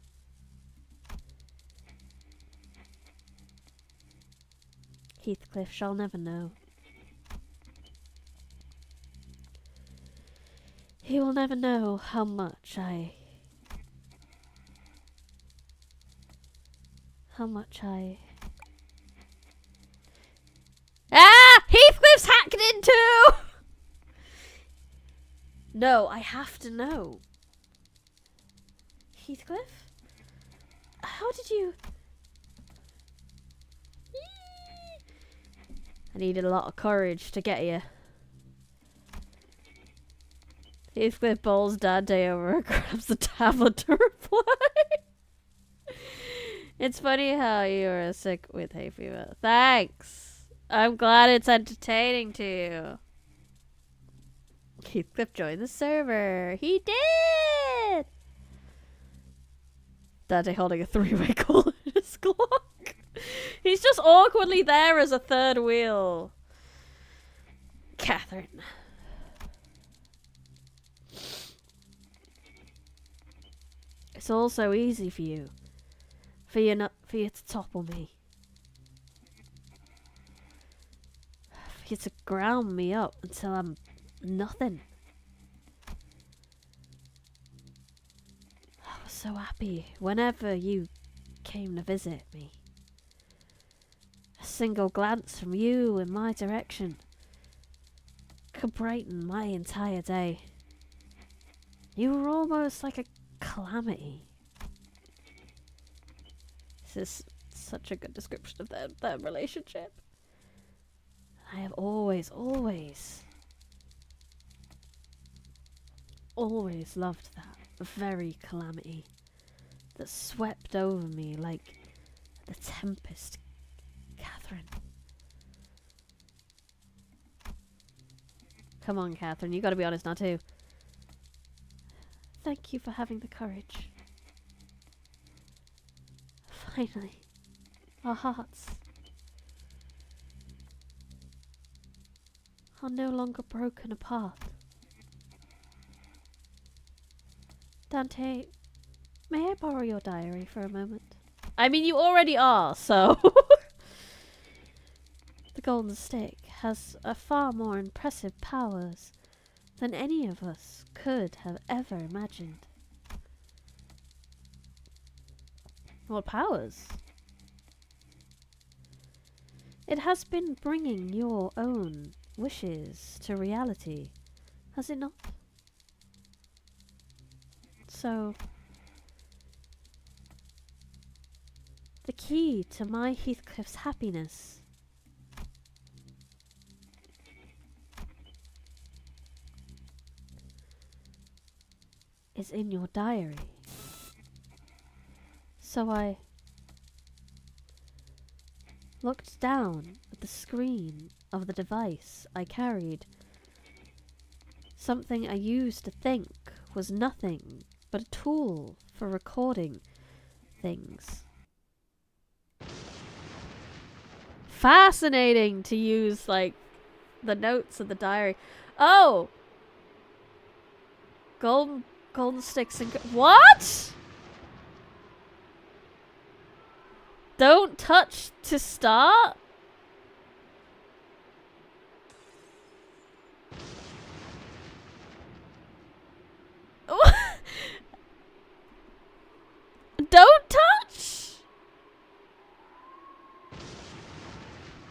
Heathcliff shall never know. He will never know how much I Ah! Heathcliff's hacked into! No, I have to know. Heathcliff? How did you? I needed a lot of courage to get you. Heathcliff bowls Dante over and grabs the tablet to reply. It's funny how you are sick with hay fever. Thanks. I'm glad it's entertaining to you. Heathcliff joined the server. He did! Dante holding a three-way call in his clock. He's just awkwardly there as a third wheel. Catherine. It's all so easy for you. For you to topple me. For you to ground me up until I'm nothing. I was so happy whenever you came to visit me. A single glance from you in my direction could brighten my entire day. You were almost like a calamity. This is such a good description of their relationship. I have always loved that very calamity that swept over me like the tempest, Catherine. Come on, Catherine, you gotta be honest now too. Thank you for having the courage. Finally, our hearts are no longer broken apart. Dante, may I borrow your diary for a moment? I mean, you already are, so... The golden stick has a far more impressive powers than any of us could have ever imagined. What powers? It has been bringing your own wishes to reality, has it not? So, the key to my Heathcliff's happiness is in your diary. So I looked down at the screen of the device I carried. Something I used to think was nothing but a tool for recording things. Fascinating to use, like, the notes of the diary. Oh! Golden sticks and... What?! Don't touch to start? Don't touch?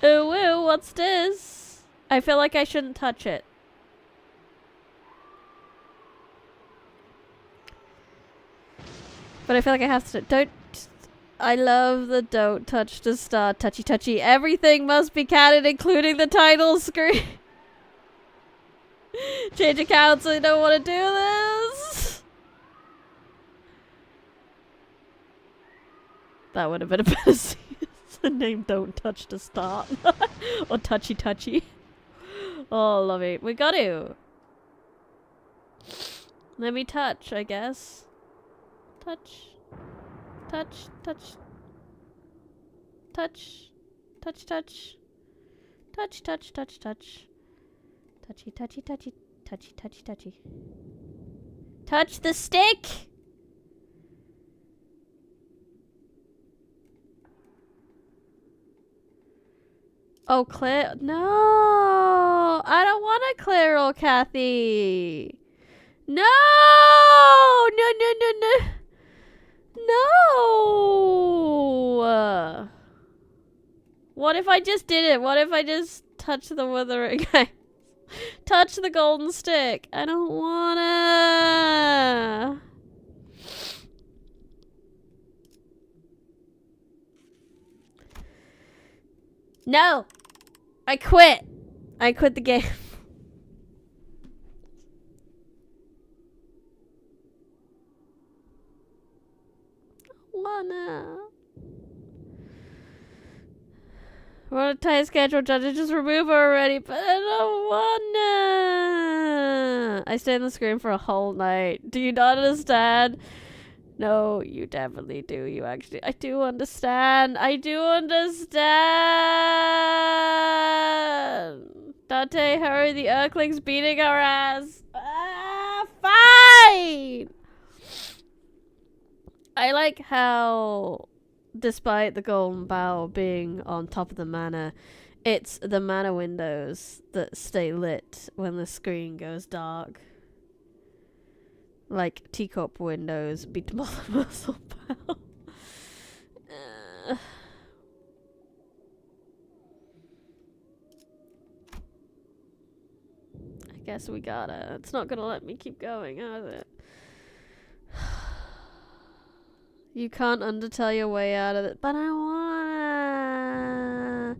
Ooh, ooh, what's this? I feel like I shouldn't touch it. But I feel like I have to. Don't. I love the don't touch to start. Touchy touchy. Everything must be canon, including the title screen. Change accounts. I don't want to do this. That would have been a better scene. The name don't touch to start. Or touchy touchy. Oh, love it. We got to. Let me touch, I guess. Touch. Touch, touch. Touch. Touch, touch. Touch, touch, touch, touch. Touchy, touchy, touchy. Touchy, touchy, touchy. Touch the stick! Oh, clear. No! I don't want to clear all Kathy. No! No, no, no, no. No! What if I just did it? What if I just touched the withering? Touch the golden stick. I don't wanna. No! I quit! I quit the game. Wanna. We're on a tight schedule, judges. Just remove her already, but I don't wanna. I stayed on the screen for a whole night. Do you not understand? No, you definitely do. You actually. I do understand. I do understand. Dante, hurry. The Earthling's beating our ass. Ah, fine! I like how, despite the golden bow being on top of the mana, it's the mana windows that stay lit when the screen goes dark. Like teacup windows beat muscle bow. I guess we gotta. It's not gonna let me keep going, is it? You can't undertell your way out of it, but I wanna.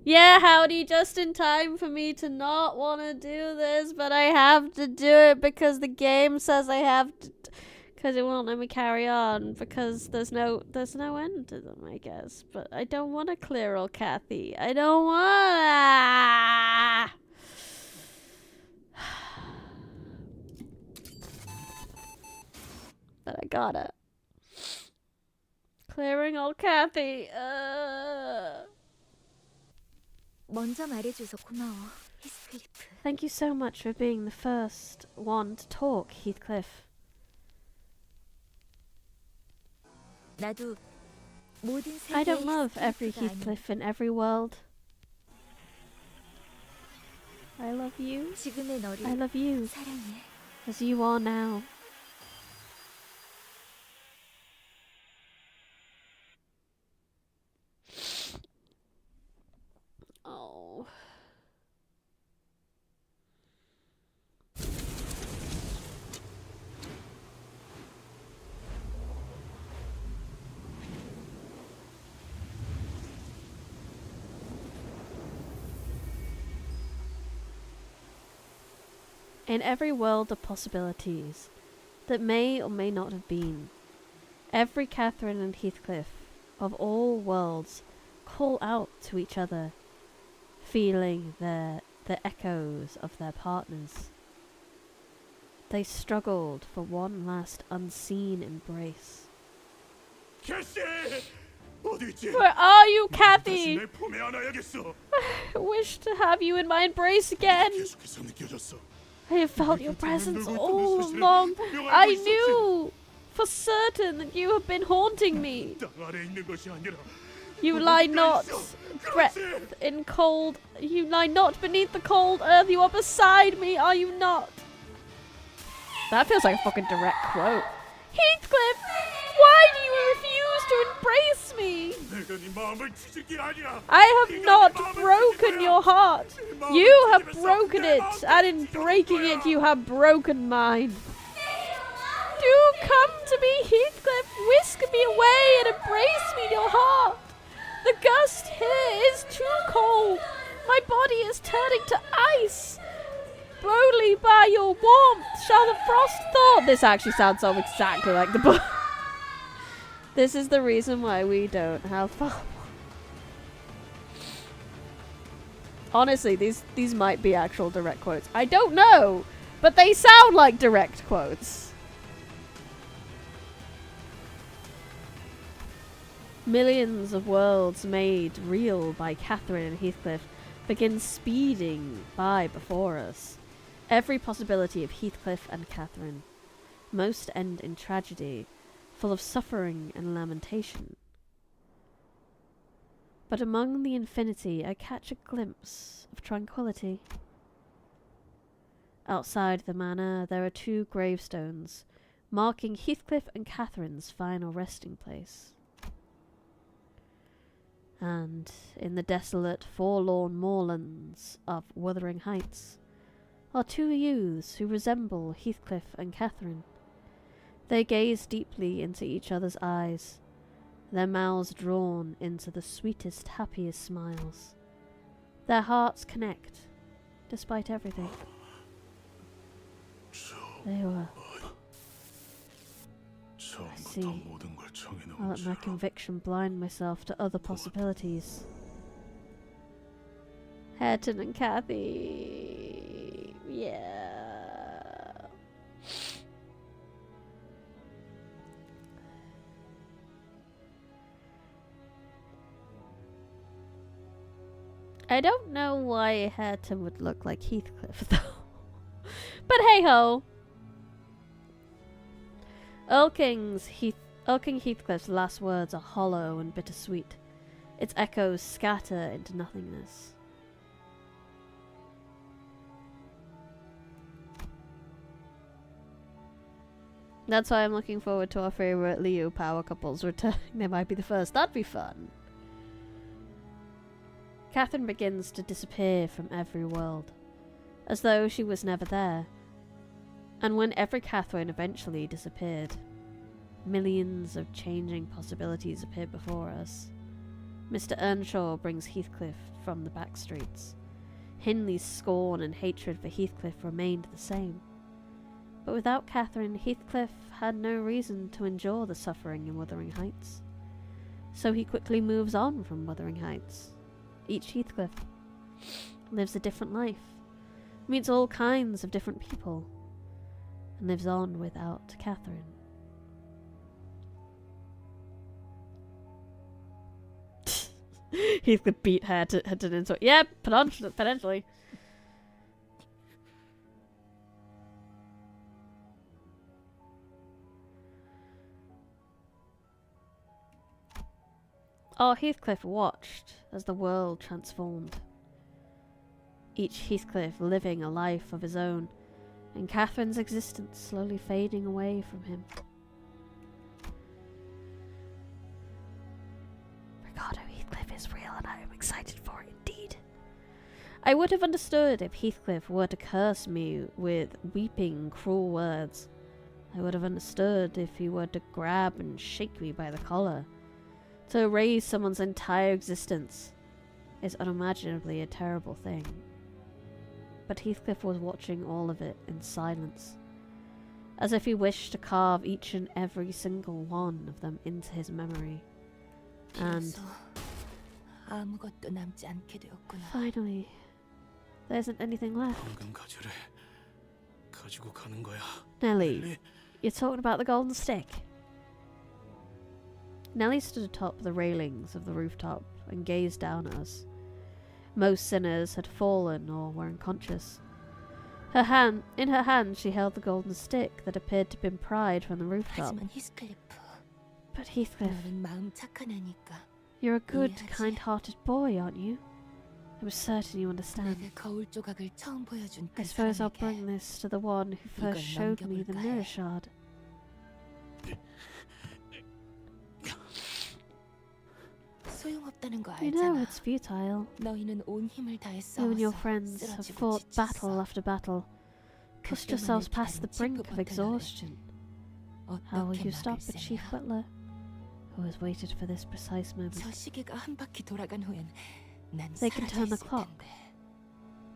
Yeah, Howdy, just in time for me to not wanna do this, but I have to do it because the game says I have to, because it won't let me carry on, because there's no end to them, I guess. But I don't wanna clear all Kathy. I don't wanna. But I gotta. Clearing all Kathy. 먼저 말해줘서 고마워, 히스클리프. Thank you so much for being the first one to talk, Heathcliff. 나도 모든 I 세계의 don't love every 히스클리프가 아닌 Heathcliff in every world. I love you. 지금의 너를 I love you 사랑해. as you are now. Oh. In every world of possibilities that may or may not have been, every Catherine and Heathcliff of all worlds call out to each other, feeling the echoes of their partners. They struggled for one last unseen embrace. 캐시! 어디 있지? Where are you, 다시 Kathy? 내 품에 안아야겠어. I wish to have you in my embrace again. 계속해서 느껴졌어. I have felt your presence all along. I knew for certain that you have been haunting me. 땅 아래 있는 것이 아니라 You lie not breath in cold. You lie not beneath the cold earth. You are beside me, are you not? That feels like a fucking direct quote. Heathcliff, why do you refuse to embrace me? 내가 네 마음을 찢을 게 아니야. I have not broken your heart. You have broken it, and in breaking it, you have broken mine. Do come to me, Heathcliff. Whisk me away and embrace me in your heart. The gust here is too cold. My body is turning to ice. Only by your warmth shall the frost thaw. This actually sounds so exactly like the book. This is the reason why we don't have fun. Honestly, these might be actual direct quotes. I don't know, but they sound like direct quotes. Millions of worlds made real by Catherine and Heathcliff begin speeding by before us. Every possibility of Heathcliff and Catherine. Most end in tragedy, full of suffering and lamentation. But among the infinity I catch a glimpse of tranquility. Outside the manor there are 2 gravestones, marking Heathcliff and Catherine's final resting place. And in the desolate, forlorn moorlands of Wuthering Heights are 2 youths who resemble Heathcliff and Catherine. They gaze deeply into each other's eyes, their mouths drawn into the sweetest, happiest smiles. Their hearts connect, despite everything. They were. I see. I'll let my conviction blind myself to other possibilities. Hareton and Kathy. Yeah. I don't know why Hareton would look like Heathcliff, though. But hey ho! King Heathcliff's last words are hollow and bittersweet. Its echoes scatter into nothingness. That's why I'm looking forward to our favourite Leo power couples returning. They might be the first. That'd be fun. Catherine begins to disappear from every world, as though she was never there. And when every Catherine eventually disappeared, millions of changing possibilities appeared before us. Mr. Earnshaw brings Heathcliff from the back streets. Hindley's scorn and hatred for Heathcliff remained the same. But without Catherine, Heathcliff had no reason to endure the suffering in Wuthering Heights. So he quickly moves on from Wuthering Heights. Each Heathcliff lives a different life, meets all kinds of different people, and lives on without Catherine. Heathcliff beat Hareton into it. Yeah, potentially. Oh, Heathcliff watched as the world transformed. Each Heathcliff living a life of his own, and Catherine's existence slowly fading away from him. Ricardo Heathcliff is real, and I am excited for it indeed. I would have understood if Heathcliff were to curse me with weeping, cruel words. I would have understood if he were to grab and shake me by the collar. To erase someone's entire existence is unimaginably a terrible thing. But Heathcliff was watching all of it in silence, as if he wished to carve each and every single one of them into his memory. And finally, there isn't anything left. Nellie, you're talking about the golden stick? Nellie stood atop the railings of the rooftop and gazed down at us. Most sinners had fallen or were unconscious. In her hand she held the golden stick that appeared to have been pried from the rooftop. But Heathcliff, you're a good, kind-hearted boy, aren't you? I was certain you understand. I suppose I'll bring this to the one who first showed me the mirror shard. You know it's futile. You and your friends have fought battle after battle, pushed yourselves past the brink of exhaustion. How will you stop the Chief Butler, who has waited for this precise moment? They can turn the clock,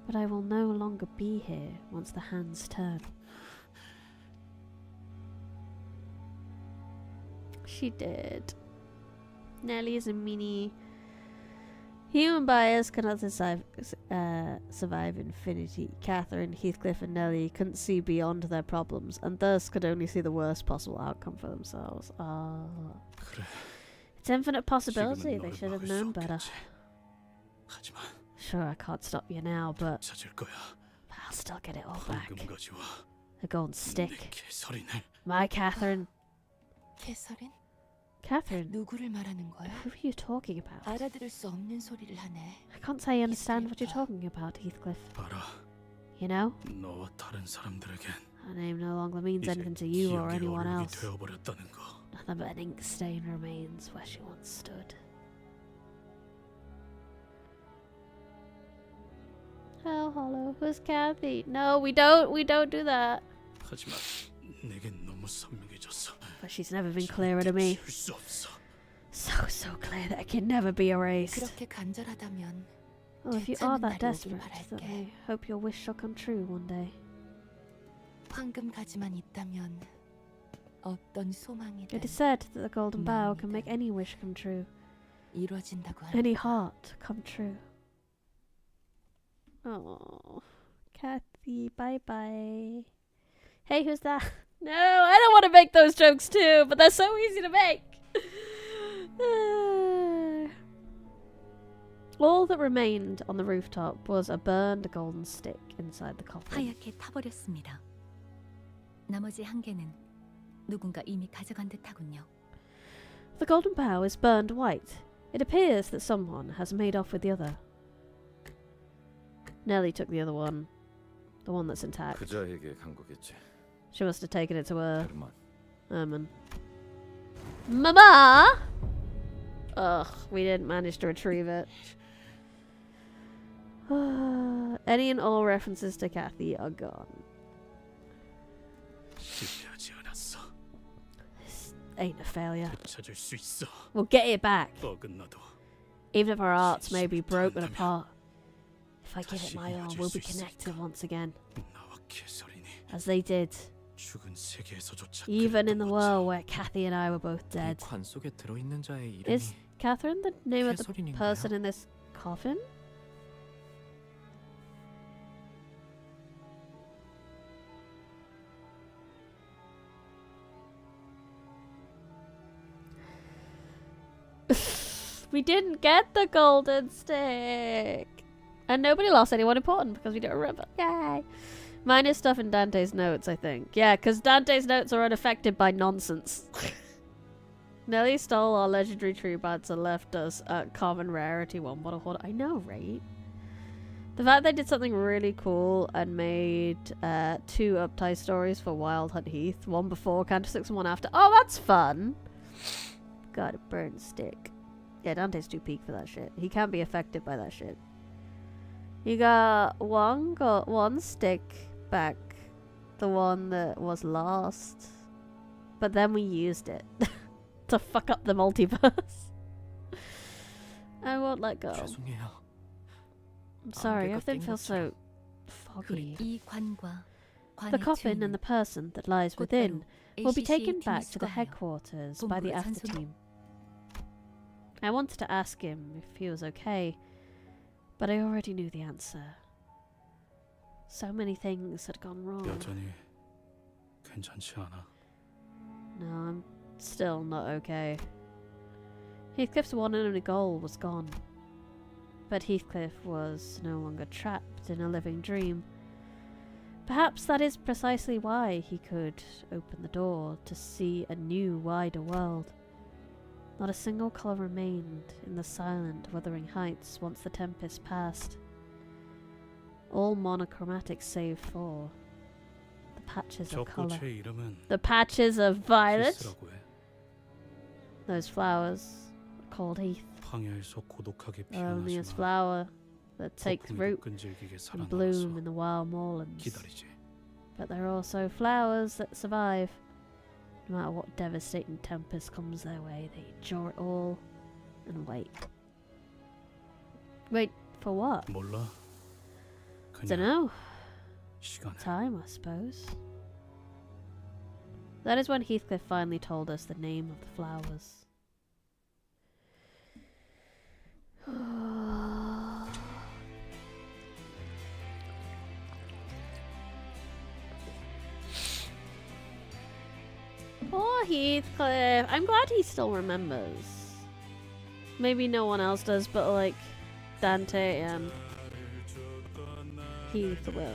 but I will no longer be here once the hands turn. She did. Nellie is a mini. Human bias cannot survive infinity. Catherine, Heathcliff and Nellie couldn't see beyond their problems, and thus could only see the worst possible outcome for themselves. It's infinite possibility. They should have known better. Sure, I can't stop you now, but I'll still get it all back. A golden stick. My Catherine. Catherine, who are you talking about? I can't say I understand what you're talking about, Heathcliff. You know? Her name no longer means anything to you or anyone else. Nothing but an ink stain remains where she once stood. Oh, hello, who's Kathy? No, we don't do that. But she's never been clearer to me. So clear that it can never be erased. Oh, if you are that desperate, then I hope your wish shall come true one day. 황금 가지만 있다면 어떤 It 소망이든 is said that the golden bough can make any wish come true, 이루어진다고 any 합니다. heart come true. Oh, Kathy, bye bye. Hey, who's that? No, I don't want to make those jokes too, but they're so easy to make. All that remained on the rooftop was a burned golden stick inside the coffin. 하얗게 타버렸습니다. 나머지 한 개는 누군가 이미 가져간 듯하군요. The golden bough is burned white. It appears that someone has made off with the other. Nellie took the other one. The one that's intact. 그자에게 간 거겠지. She must have taken it to her. 그만. Mama! Ugh, we didn't manage to retrieve it. Any and all references to Kathy are gone. 실패하지 않았어. This ain't a failure. 되찾을 수 있어. We'll get it back. 어긋나도 Even if our hearts may be broken apart. If I give it my all, we'll be connected once again. 나와 개설이니 As they did. 죽은 세계에서조차 Even in the world where Kathy and I were both dead. 관 속에 들어있는 자의 이름이 Is Catherine the name of the 캐서린인가요? person in this coffin? We didn't get the golden stick! And nobody lost anyone important because we don't remember. Yay! Minus stuff in Dante's notes, I think. Yeah, because Dante's notes are unaffected by nonsense. Nelly stole our legendary tree buds and left us a common rarity one. What a hoard. I know, right? The fact they did something really cool and made 2 uptie stories for Wild Hunt Heath. One before Canto 6 and one after. Oh, that's fun! Got a burn stick. Yeah, Dante's too peak for that shit. He can't be affected by that shit. You got one stick back. The one that was lost. But then we used it. To fuck up the multiverse. I won't let go. 죄송해요. I'm sorry, 안개가 everything 낀 feels so 것처럼. foggy. 이 관과 The 관의 coffin and the person that lies within will be taken ACCA back to the 팀이 headquarters by the 본부로 after 산소- team. I wanted to ask him if he was okay, but I already knew the answer. So many things had gone wrong. 여전히 괜찮지 않아. No, I'm still not okay. Heathcliff's one and only goal was gone. But Heathcliff was no longer trapped in a living dream. Perhaps that is precisely why he could open the door to see a new, wider world. Not a single colour remained in the silent, wuthering heights once the tempest passed. All monochromatic save for the patches of colour. 꽃의 이름은 The patches of violet. 히스라고 해. Those flowers are called heath. 황야에서 고독하게 The loneliest 피어나지만 flower that takes 거품도 root 끈질기게 and bloom 살아남아서 in the wild moorlands. 기다리지. But there are also flowers that survive. No matter what devastating tempest comes their way, they endure it all and wait. Wait for what? 몰라. 그냥 Dunno. 시간에. Time, I suppose. That is when Heathcliff finally told us the name of the flowers. Poor Heathcliff. I'm glad he still remembers. Maybe no one else does, but like Dante and Heath will.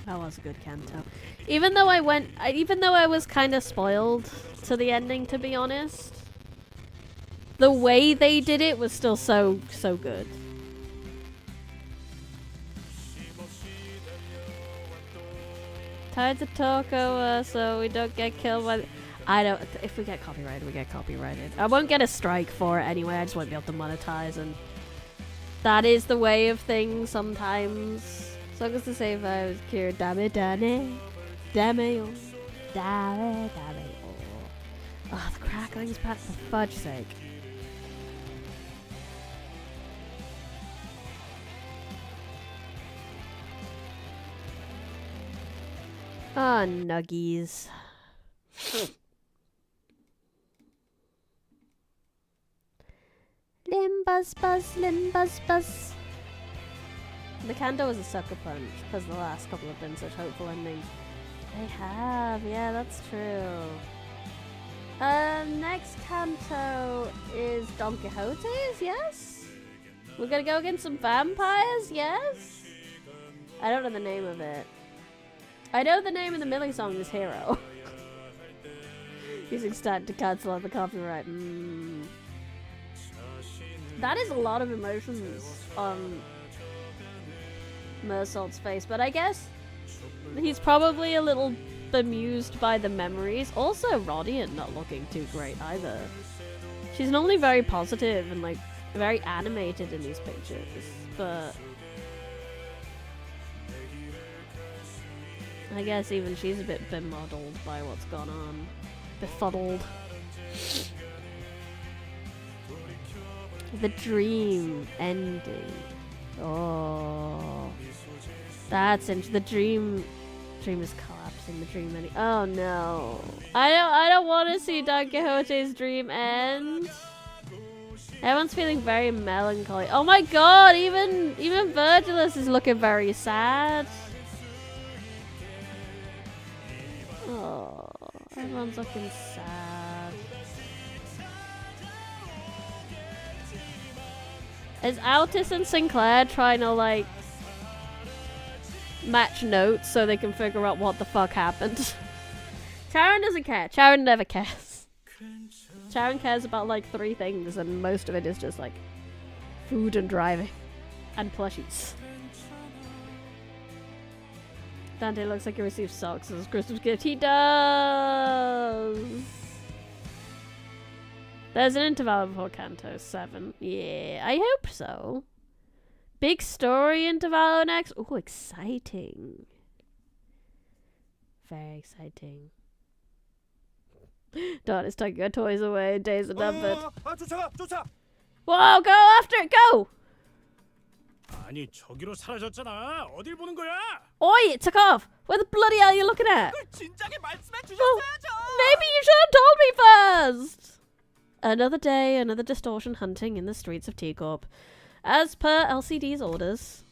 That was a good Canto. Even though I was kind of spoiled to the ending, to be honest, the way they did it was still so good. Tied to Toko, so we don't get killed by. I don't. If we get copyrighted, we get copyrighted. I won't get a strike for it anyway. I just won't be able to monetize, and that is the way of things sometimes. So as to say if I was cured, damn it, damn it. Dabby, dabby, oh, the crackling's back for fudge's sake. Ah, nuggies. Limbus buzz. The Canto is a sucker punch because the last couple have been such hopeful endings. They have, yeah, that's true. Next Canto is Don Quixote's, yes? We're gonna go against some vampires, yes? I don't know the name of it. I know the name of the Millie song is Hero. Using stat to cancel out the copyright. That is a lot of emotions on Mersault's face, but I guess he's probably a little bemused by the memories. Also, Rodian not looking too great either. She's normally very positive and like very animated in these pictures, but I guess even she's a bit bemuddled by what's gone on. Befuddled. The dream ending. Oh, that's interesting. The dream is collapsing. The dream ending. Oh no! I don't want to see Don Quixote's dream end. Everyone's feeling very melancholy. Oh my god! Even Virgilus is looking very sad. Oh, everyone's looking sad. Is Altus and Sinclair trying to like match notes so they can figure out what the fuck happened? Charon doesn't care. Charon never cares. Charon cares about like 3 things and most of it is just like food and driving and plushies. Dante looks like he received socks as a Christmas gift. He does! There's an interval before Canto 7. Yeah, I hope so. Big story interval next. Oh, exciting. Very exciting. Don is tucking her toys away. Days are numbered. Whoa, go after it, go! 아니 저기로 사라졌잖아. 어딜 보는 거야? Oi, it took off. Where the bloody hell are you looking at? 진작에 말씀해 Oh, maybe you should have told me first. Another day, another distortion hunting in the streets of T-Corp. As per LCD's orders.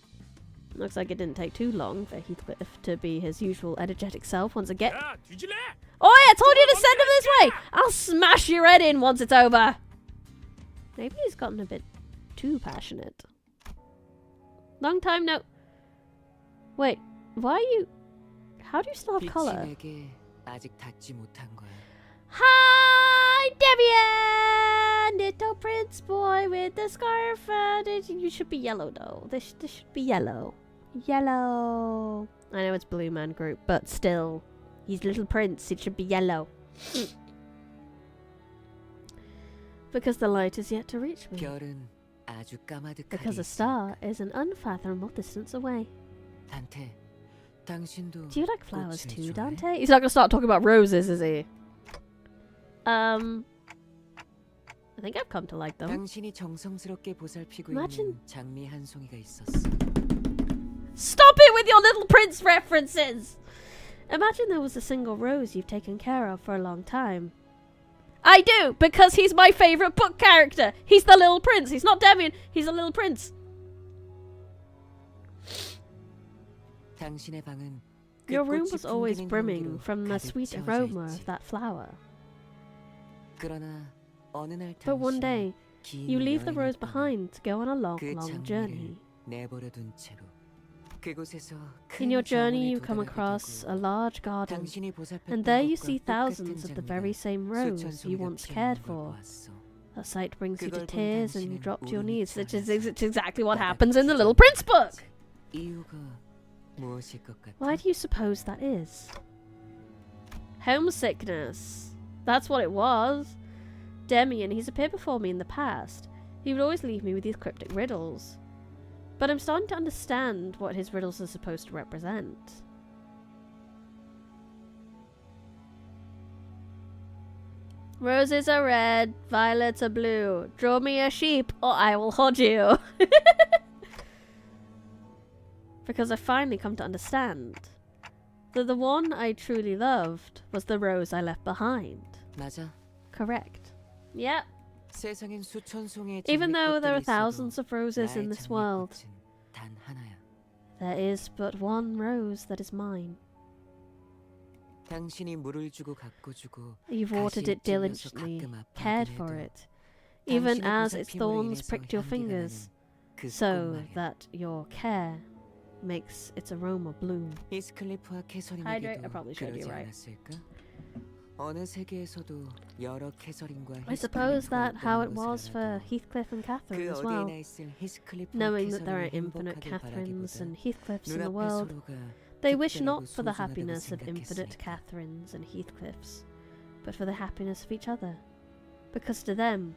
Looks like it didn't take too long for Heathcliff to be his usual energetic self once again. 야, 뒤질래? Oi, I told you to send him this way! I'll smash your head in once it's over. Maybe he's gotten a bit too passionate. Long time no... Wait, why are you... How do you still have colour? Hi, Debian! Little prince boy with the scarf. You should be yellow though. This should be yellow. Yellow. I know it's Blue Man Group, but still. He's little prince. It should be yellow. Because the light is yet to reach me. Because a star is an unfathomable distance away. Do you like flowers too, Dante? He's not going to start talking about roses, is he? I think I've come to like them. Imagine. Stop it with your Little Prince references! Imagine there was a single rose you've taken care of for a long time. I do, because he's my favourite book character. He's the Little Prince. He's not Demian. He's a Little Prince. Your room was always brimming from the sweet aroma of that flower. But one day, you leave the rose behind to go on a long, long journey. In your journey, you come across a large garden, and there you see thousands of the very same rose you once cared for. A sight brings you to tears and you drop to your knees, which is exactly what happens in the Little Prince book. Why do you suppose that is? Homesickness. That's what it was. Demian, he's appeared before me in the past. He would always leave me with these cryptic riddles. But I'm starting to understand what his riddles are supposed to represent. Roses are red, violets are blue. Draw me a sheep or I will hold you. Because I finally come to understand that the one I truly loved was the rose I left behind. 맞아. Correct. Yep. 세상엔 수천 송이의 Even though there are 장미꽃들이 thousands 있어도 of roses in 나의 this world, 장미꽃은 단 하나야. there is but one rose that is mine. 당신이 물을 주고 가꿔 주고 You've watered 가시에 it 찔려서 diligently, 가끔 cared 아파하긴 for 해도 it, even 당신의 as its 보살핌으로 thorns 인해서 pricked your 향기가 fingers, 나는 그 so 꽃말이야. that your care makes its aroma bloom. 히스클리프와 Hydrate? I 캐서린에게도 probably should, 그러지 you're right. 않았을까? 어느 세계에서도 여러 캐서린과 I suppose that how it 히스클리프가 was 있다는 for 것을 Heathcliff and 알아도 Catherine 그 as well, 어디에나 있을 히스클리프와 knowing that there are 캐서린을 infinite 행복하길 Catherines 바라기보다 and Heathcliffs in the 눈앞의 world. 서로가 They wish 특별하고 not for the 소중하다고 happiness of infinite 생각했으니까. Catherines and Heathcliffs, but for the happiness of each other. Because to them,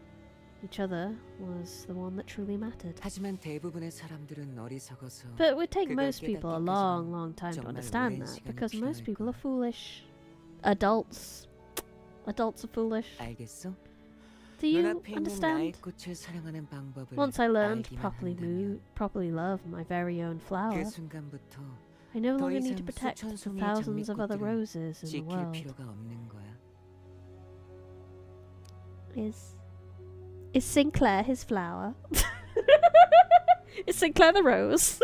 each other was the one that truly mattered. 하지만 대부분의 사람들은 어리석어서 But it would take 그걸 most people a 깨닫기까지는 long, long time to 정말 understand 오랜 that, 시간이 because most 필요할 people are 거야. foolish. Adults. Adults are foolish. 알겠어? Do you 눈앞에 있는 나의 understand? 꽃을 사랑하는 방법을 Once I learned to 알기만 한다면 properly love my very own flower, 그 순간부터 I no 더 longer need to 이상 protect 수천 the 송이의 thousands of other 장미꽃들은 roses in the 지킬 world. 필요가 없는 거야. Is Sinclair his flower? Is Sinclair the rose?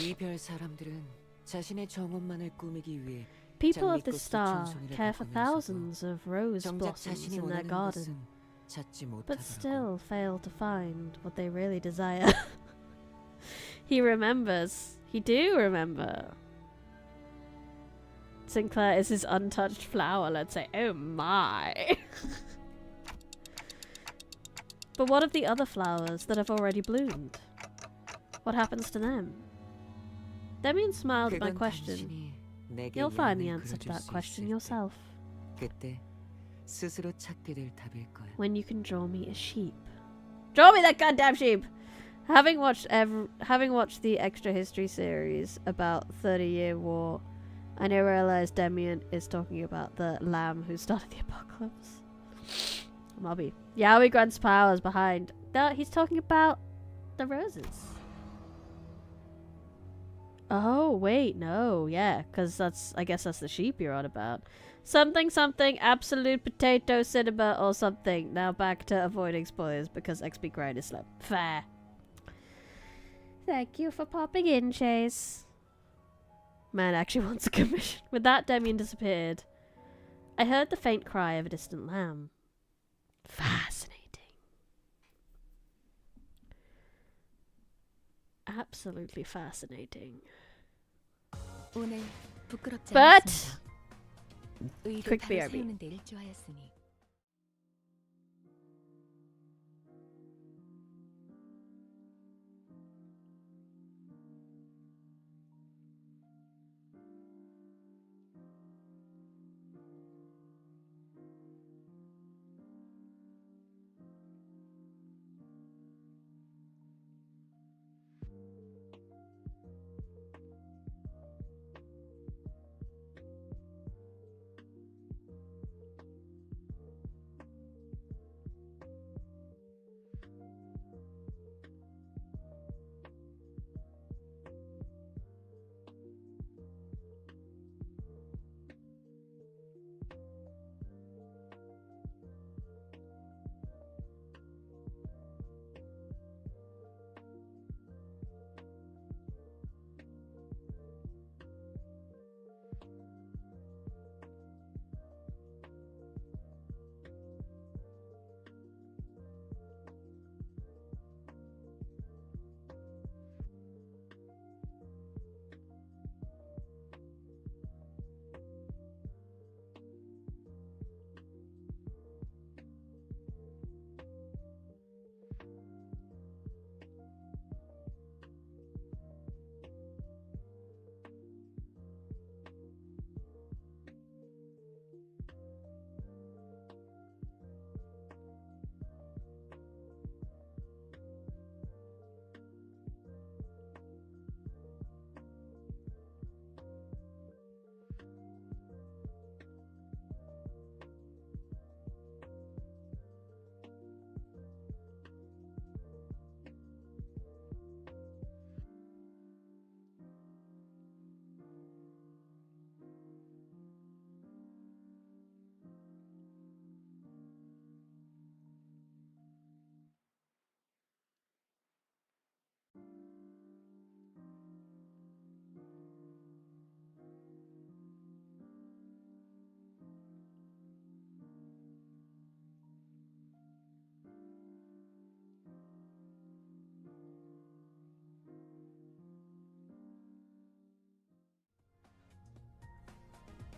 이별 사람들은 자신의 정원만을 꾸미기 위해 People of 장미꽃 this star 수천 송이를 care for 가꾸면서도 thousands of rose 정작 blossoms 자신이 in their 원하는 garden, 것은 찾지 but 못하더라고. still fail to find what they really desire. He remembers. He do remember. Sinclair is his untouched flower, let's say. Oh my. But what of the other flowers that have already bloomed? What happens to them? Demian smiled at my 그건 question. 당신이 내게 You'll find the 예언을 answer to 그려줄 that 수 question 있을 때, yourself. 그때 스스로 찾게 될 답일 거야. When you can draw me a sheep. Draw me that goddamn sheep! Having watched the extra history series about 30-Year War, I now realize Demian is talking about the lamb who started the apocalypse. Mobby. Yowie grants powers behind. No, he's talking about the roses. Oh, wait, no, yeah, because I guess that's the sheep you're on about. Something, absolute potato cinema or something. Now back to avoiding spoilers because XP grind is slow. Fair. Thank you for popping in, Chase. Man actually wants a commission. With that, Demian disappeared. I heard the faint cry of a distant lamb. Fascinating. Absolutely fascinating. 오늘 부끄럽지 But 않았습니다. 의를 quick 바로 BRB. 세우는 데 일조하였으니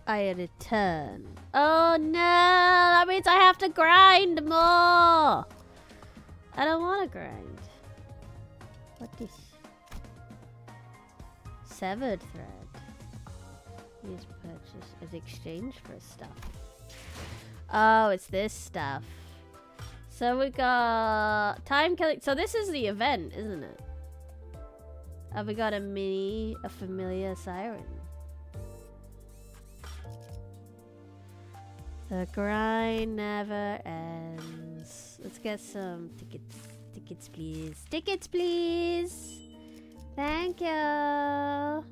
I return. Oh no, that means I have to grind more. I don't want to grind. What is severed thread? Use purchase as exchange for stuff. Oh, it's this stuff. So we got time killing. So this is the event, isn't it? Have we got a familiar siren? The grind never ends. Let's get some tickets. Tickets, please. Tickets, please. Thank you.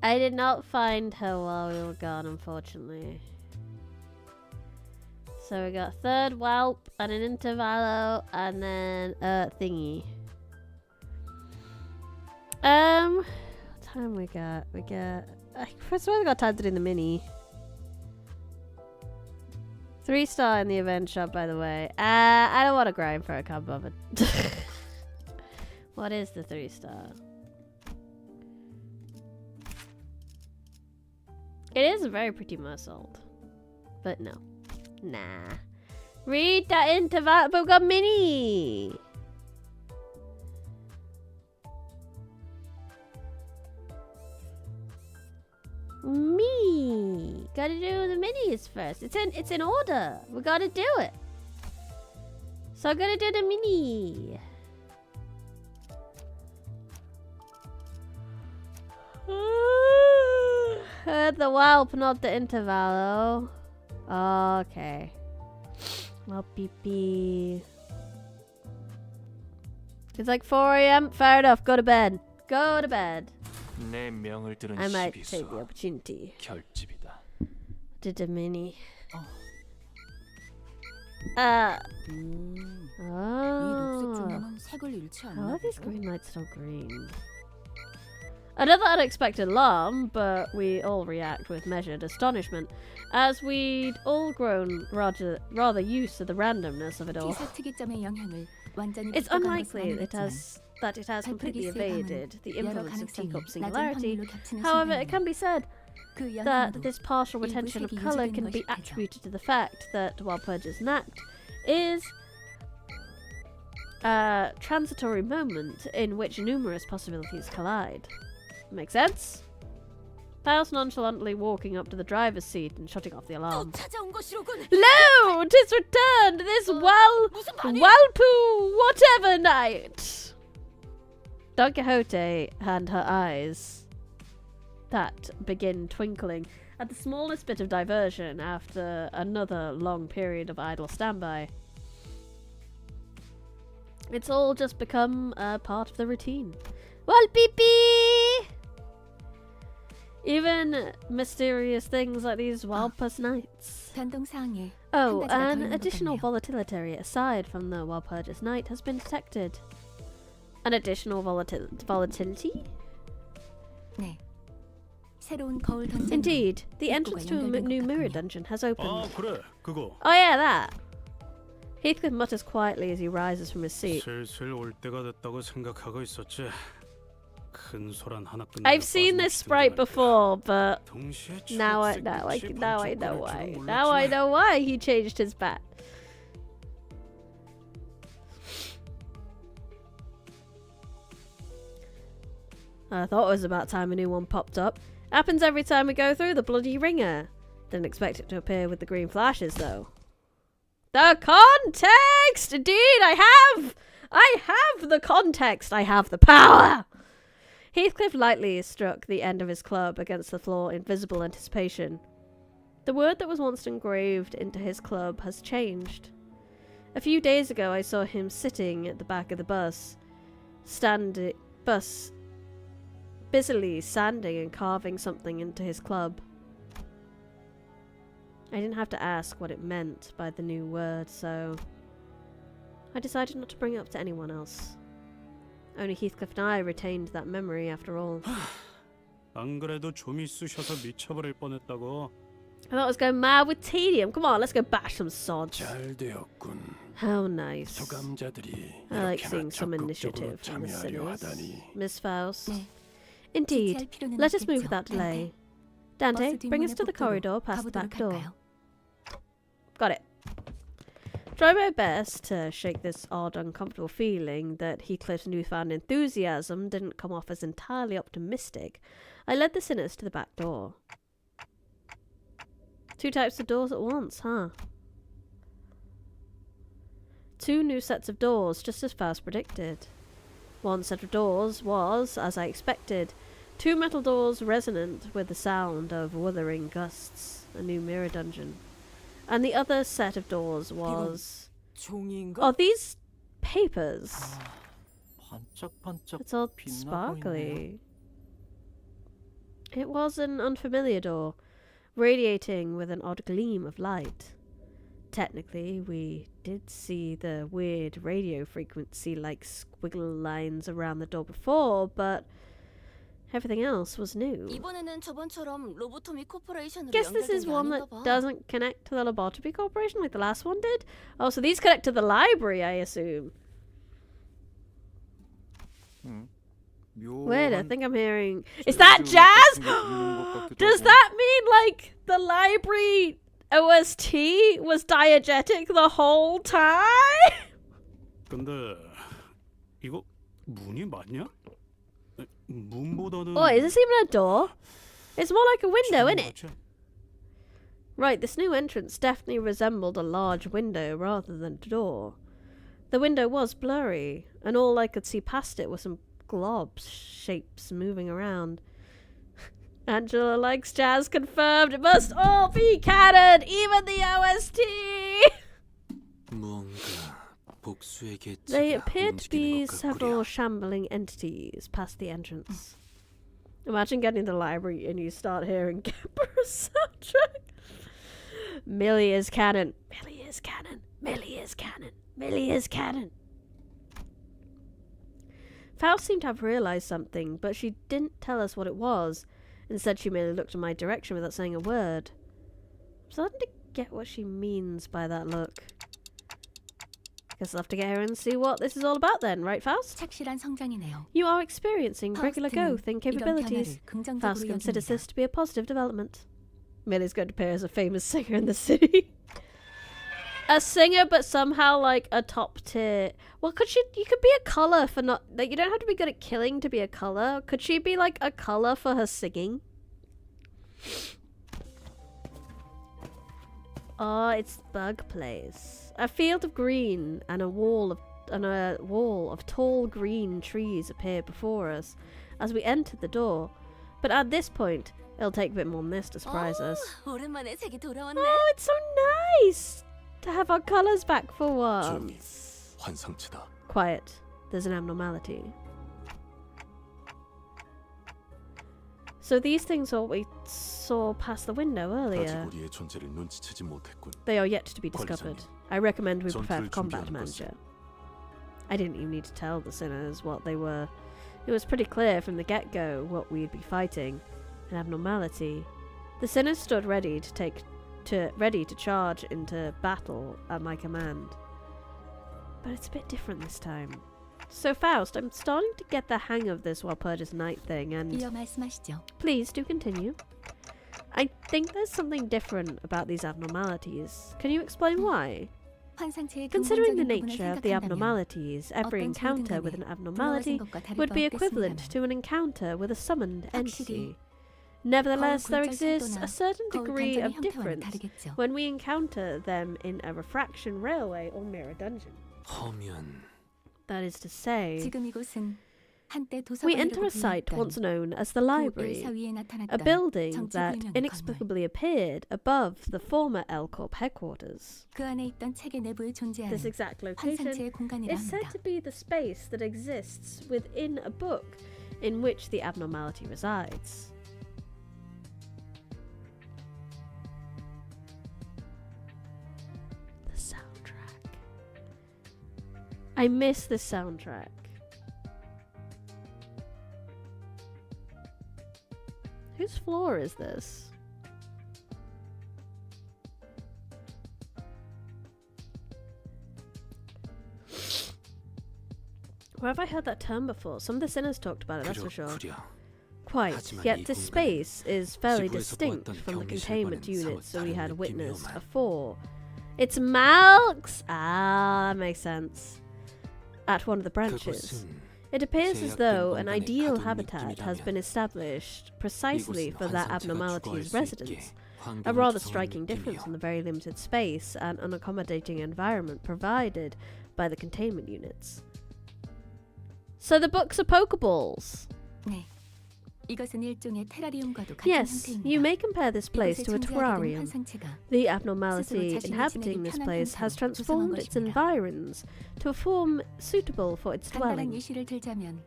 I did not find her while we were gone, unfortunately. So we got third whelp and an intervallo and then thingy. What time we got? We got. I swear we got time to do the mini. 3-star in the event shop, by the way. I don't want to grind for it, can't bother. What is the 3-star? It is a very pretty muscled. But no. Nah. Read that interval, but we've got mini! Me. Gotta do the minis first. It's in order. We gotta do it. So I gotta do the mini. The whelp, not the intervallo. Okay. Well, pee. It's like 4 AM. Fair enough. Go to bed. Go to bed. 내 명을 들은 I might take the 시비수와 opportunity. 결집이다. Did a mini. 색을 잃지 How are these green lights so green? Another unexpected alarm, but we all react with measured astonishment, as we'd all grown rather used to the randomness of it all. 특이점의 영향을 완전히 It's 극복한 unlikely 것은 that it has completely evaded the influence of teacup singularity. 확률로 겹치는 However, it can be said 그 that 영향으로 this partial retention of 일부 색이 colour 유지되는 can be 것이 되죠. attributed to the fact that while Purge's act is a transitory moment in which numerous possibilities collide. Makes sense? Faust nonchalantly walking up to the driver's seat and shutting off the alarm. 찾아온 것이로군. Lo! 'Tis returned! This Walpoo whatever night! Don Quixote and her eyes that begin twinkling at the smallest bit of diversion after another long period of idle standby. It's all just become a part of the routine. Walpee! Even mysterious things like these Walpus nights. 변동사항에 Oh, 한 가지가 더 an 있는 것 additional 같네요. volatility aside from the Walpurgis night has been detected. An additional volatility? 네. 새로운 거울 던전. Indeed, the entrance to a 연결된 new 것 mirror 같군요. dungeon has opened. 아 그래 그거 Oh yeah, that. Heathcliff mutters quietly as he rises from his seat. 슬슬 올 때가 됐다고 생각하고 있었지. 큰 소란 하나 끝내고 I've seen this sprite before, but 동시에 now I 초록색 know 빛이 why. 반짝거릴 줄은 Now I 몰랐지. know why he changed his bat. I thought it was about time a new one popped up. Happens every time we go through the bloody ringer. Didn't expect it to appear with the green flashes, though. The context! Indeed, I have the context! I have the power! Heathcliff lightly struck the end of his club against the floor in visible anticipation. The word that was once engraved into his club has changed. A few days ago I saw him sitting at the back of the bus, busily sanding and carving something into his club. I didn't have to ask what it meant by the new word, so I decided not to bring it up to anyone else. Only Heathcliff and I retained that memory after all. 안 그래도 좀이 쑤셔서 미쳐버릴 뻔했다고. I thought I was going mad with tedium. Come on, let's go bash some sods. 잘 되었군. How nice. 수감자들이 I like 이렇게나 seeing some 적극적으로 initiative from the 참여하려 sinners. 하다니. Miss Faust. 네. Indeed. 지체할 필요는 Let us move 없겠죠. without delay. Dante, 버스 bring us 뒷문의 to the 복도로 corridor past the 가보도록 back door. 할까요? Got it. Try my best to shake this odd, uncomfortable feeling that Heathcliff's newfound enthusiasm didn't come off as entirely optimistic. I led the sinners to the back door. 2 types of doors at once, huh? 2 new sets of doors, just as Faust predicted. One set of doors was, as I expected, 2 metal doors resonant with the sound of wuthering gusts, a new mirror dungeon. And the other set of doors was... 종이인가? Oh, these papers. 반짝반짝 It's all 빛나 sparkly. It was an unfamiliar door, radiating with an odd gleam of light. Technically, we did see the weird radio frequency like squiggle lines around the door before, but everything else was new. 이번에는 저번처럼 로보토미 코퍼레이션으로 Guess this is 연결된 게 one 아닌가 that 봐. doesn't connect to the Lobotomy Corporation like the last one did? Oh, so these connect to the library, I assume. Wait, I think I'm hearing... Is that jazz? Does that mean, like, the library OST was diegetic the whole time? 근데 이거 문이 맞냐? 문보다는 Oh, is this even a door? It's more like a window, isn't it? Right, this new entrance definitely resembled a large window rather than a door. The window was blurry, and all I could see past it were some globs, shapes moving around. Angela likes jazz confirmed. It must all be canon, even the OST! They appeared to be several shambling entities past the entrance. Imagine getting to the library and you start hearing Gabber's soundtrack. Millie is canon. Millie is canon. Millie is canon. Millie is canon. Faust seemed to have realised something, but she didn't tell us what it was. Instead, she merely looked in my direction without saying a word. I'm starting to get what she means by that look. Guess I'll have to get her and see what this is all about then, right, Faust? 착실한 성장이네요. You are experiencing regular growth in 이런 capabilities. 변화를 긍정적으로 Faust considers 여깁니다. this to be a positive development. Millie's going to appear as a famous singer in the city. A singer, but somehow like a top tier. Well, could she? You could be a color for not. Like, you don't have to be good at killing to be a color. Could she be like a color for her singing? Oh, it's Bug Place. A field of green and a wall of tall green trees appeared before us as we entered the door. But at this point, it'll take a bit more than this to surprise us. 오랜만에 색이 돌아왔네. Oh, it's so nice to have our colours back for once. 환상치다. Quiet. There's an abnormality. So these things are what we saw past the window earlier. 아직 우리의 존재를 눈치채지 못했군. They are yet to be discovered. I recommend we prepare for 전투를 combat, 준비하는 manager. 것은 I didn't even need to tell the sinners what they were. It was pretty clear from the get-go what we'd be fighting. An abnormality. The sinners stood ready to charge into battle at my command. But it's a bit different this time. So Faust, I'm starting to get the hang of this Walpurgis Night thing, and 이어 말씀하시죠. please do continue. I think there's something different about these abnormalities. Can you explain why? 환상체의 Considering the 근본적인 부분을 nature of the 생각한다면 abnormalities, every 어떤 encounter 소리든 with an 간에 abnormality 들어와 생각과 다를 would 바 be equivalent 없겠습니다만 to an encounter with a summoned 확실히 entity. Nevertheless, there 거울 exists 굴절사도나 a certain 거울 degree 던전의 of 형태와는 difference 다르겠죠. when we encounter them in a refraction railway or mirror dungeon. 허면 That is to say, 지금 이곳은 한때 we enter 도서관이라고 a site 불렸던 once known as the 그 library, 의사 위에 a 나타났던 building 정치 that 불명의 건물. inexplicably appeared above the former L Corp headquarters. 그 안에 있던 책의 내부에 존재하는 This exact location 환상체의 공간이라 is said 합니다. to be the space that exists within a book in which the abnormality resides. The soundtrack. I miss the soundtrack. Whose floor is this? Where have I heard that term before? Some of the sinners talked about it, that's for sure. 그렇구려. quite, 하지만 yet 이 this 공간은 space is fairly 지구에서 distinct 보았던 from the 경계실과는 containment 사뭇 units that we 다른 had witnessed 느낌이오만. afore. It's Malx! Ah, that makes sense. At one of the branches. 그곳은 It appears as though an 제약된 ideal 공간에 habitat has 가둔 been 느낌이라면 established precisely 이곳은 for that 환상체가 abnormality's 주거할 수 있기에 residence. A 환경을 rather 조성한 striking difference 느낌이요. in the very limited space and unaccommodating environment provided by the containment units. So the books are Pokeballs. 네. 이것은 일종의 테라리움과도 같은 Yes, 형태입니다. you may compare this place 이곳에 to a 존재하게 된 terrarium. 환상체가 The 스스로 abnormality 자신이 inhabiting 지내기 this 편한 place has 형태로 transformed 조성한 its 것입니다. environs to a form suitable for its 간단한 dwelling. 예시를 들자면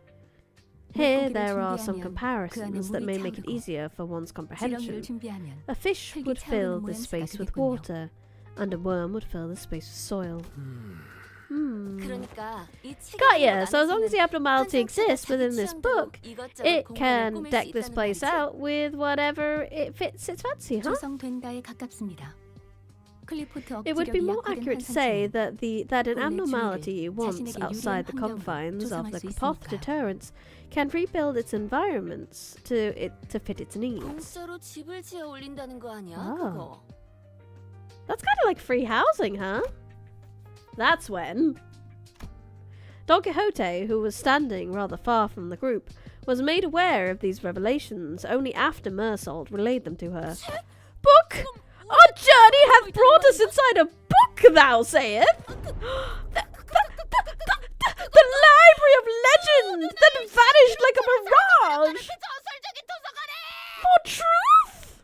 Here 물고기를 there are some 준비하면 comparisons that may make it 차오르고 easier for one's comprehension. 지렁이를 준비하면 A fish would 흙이 fill 차오르는 the space 모양새가 with 되겠군요. water, and a worm would fill the space with soil. 그러니까 이 책에 Got 있는 ya! So as long as the abnormality 환상체가 exists 자기 within this 취향대로 book, 이것저것 it 공간을 can 꾸밀 수 deck this 있다는 place 말이지? out with whatever it fits its fancy, huh? 조성된다에 가깝습니다. 클리포트 It would be 억지력이 more 약화된 accurate to say 환상체는 that an 본래 abnormality 주위를 once 자신에게 outside 유리한 the 환경으로 confines of 조성할 the 수 Kapoth 있으니까요. deterrents can rebuild its environments to fit its needs. 공짜로 집을 지어 올린다는 거 아니야? 아. 그거. That's kind of like free housing, huh? That's when Don Quixote, who was standing rather far from the group, was made aware of these revelations only after Mersault relayed them to her. Book! Our journey hath brought us inside a book, thou sayest? The library of legend that vanished like a mirage! For truth!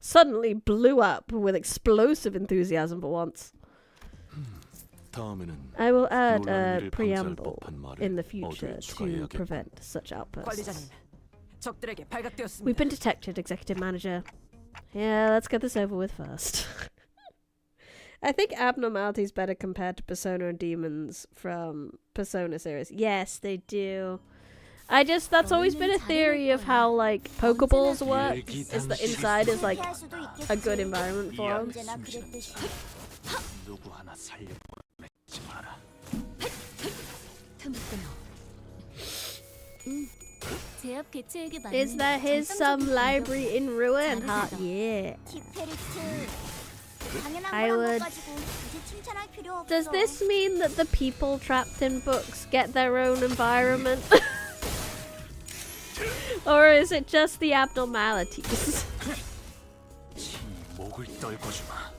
Suddenly blew up with explosive enthusiasm for once. 다음에는 I will add 논란을 a 방지할 preamble 법한 말을 in the future 어디에 to 추가해야겠고. prevent such outbursts. 관리자님, 적들에게 발각되었습니다. We've been detected, Executive Manager. Yeah, let's get this over with first. I think abnormalities better compared to Persona and Demons from Persona series. Yes, they do. That's always been a theory of how, like, Pokeballs work, is that inside is, like, a good environment for them. 언제나 그랬듯이. 누구 하나 살려보내지 마라. 제 옆 개체에게 맞는 Is that his some 정상적인 library in ruin? 잘했어. Yeah. 티페리트. 당연한 I 거란 것 would- 가지고 굳이 칭찬할 필요 없어. Does this mean that the people trapped in books get their own environment? Or is it just the abnormalities? 지 목을 떨궈주마.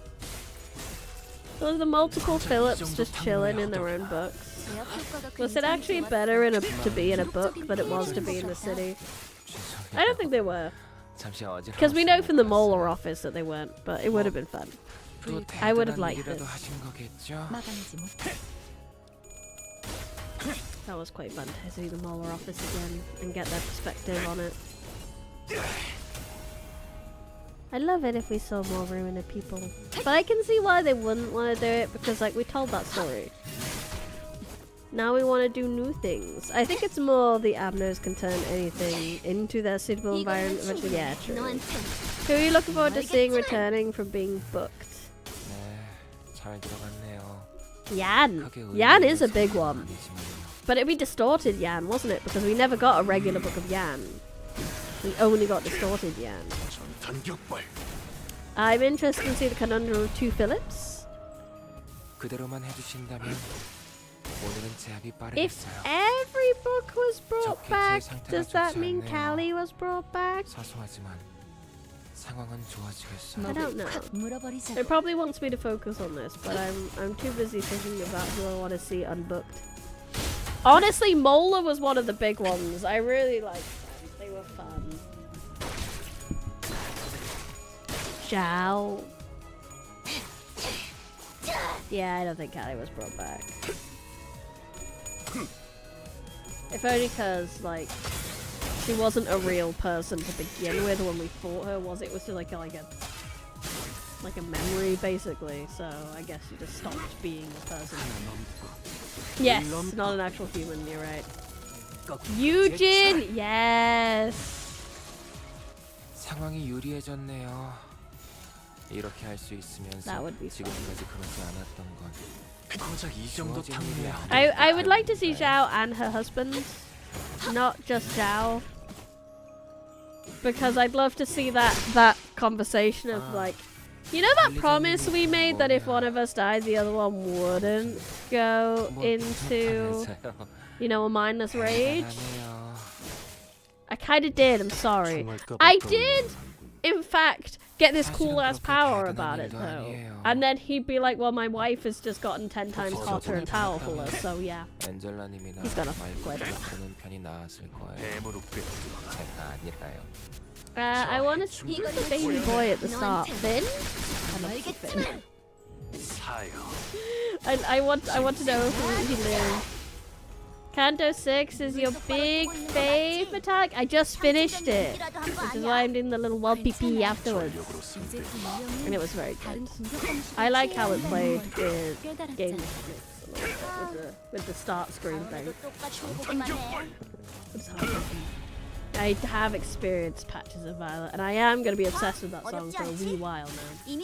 Was the multiple Phillips just chilling in their own books? 제약 효과가 Was it 굉장히 actually 좋았어. better to be in a book than it was to be in the city? I don't think they were. Because we know from the Molar office that they weren't, but it would have been fun. I would have liked it. 마감하지 못해. That was quite fun to see the Molar office again and get their perspective on it. I'd love it if we saw more ruined people. But I can see why they wouldn't want to do it, because like we told that story. Now we want to do new things. I think it's more the Abnos can turn anything into their suitable environment eventually. Yeah, true. 너한테 Who are you looking forward to seeing returning from being booked? 네, 잘 들어갔네요. Yan. Yan is a big one. But it'd be distorted Yan, wasn't it? Because we never got a regular book of Yan. We only got distorted Yan. 전격발. I'm interested to see the conundrum of two Phillips. 그대로만 해주신다면 오늘은 제압이 If 빠르겠어요. every book was brought 적해지의 back, 상태가 does that 좋지 mean 않네요. Callie was brought back? 사소하지만 상황은 좋아지겠어요. I don't know. 물어버리자. It probably wants me to focus on this, but I'm too busy thinking about who I want to see unbooked. Honestly, Mola was one of the big ones. I really liked them. They were fun. Zhao. Yeah, I don't think Callie was brought back. If only because, like, she wasn't a real person to begin with when we fought her, was it? It was just like a memory, basically. So I guess she just stopped being a person. Yes, not an actual human. You're right. Eugene, yes. 상황이 유리해졌네요. 이렇게 할 수 있으면서 That would be fun. 지금까지 그러지 않았던 건 고작 이 정도 주어진 탐내. 일이야. I would like to see Zhao and her husband, not just Zhao. because I'd love to see that conversation of like, you know, that promise we made that if one of us died, the other one wouldn't go into, you know, a mindless rage. I kind of did. I'm sorry. I did, in fact, get this cool ass power about it though, and then he'd be like, "Well, my wife has just gotten 10 times hotter and powerfuler, so yeah." He's gonna quit. I want to see the baby boy at the start. Finn? Finn. I want to know who he lives. Canto 6 is your big fave attack? I just finished it, which is why I'm doing the little wall pee afterwards. And it was very good. I like how it played with game with the start screen thing. I have experienced Patches of Violet, and I am going to be obsessed with that song for a wee while now.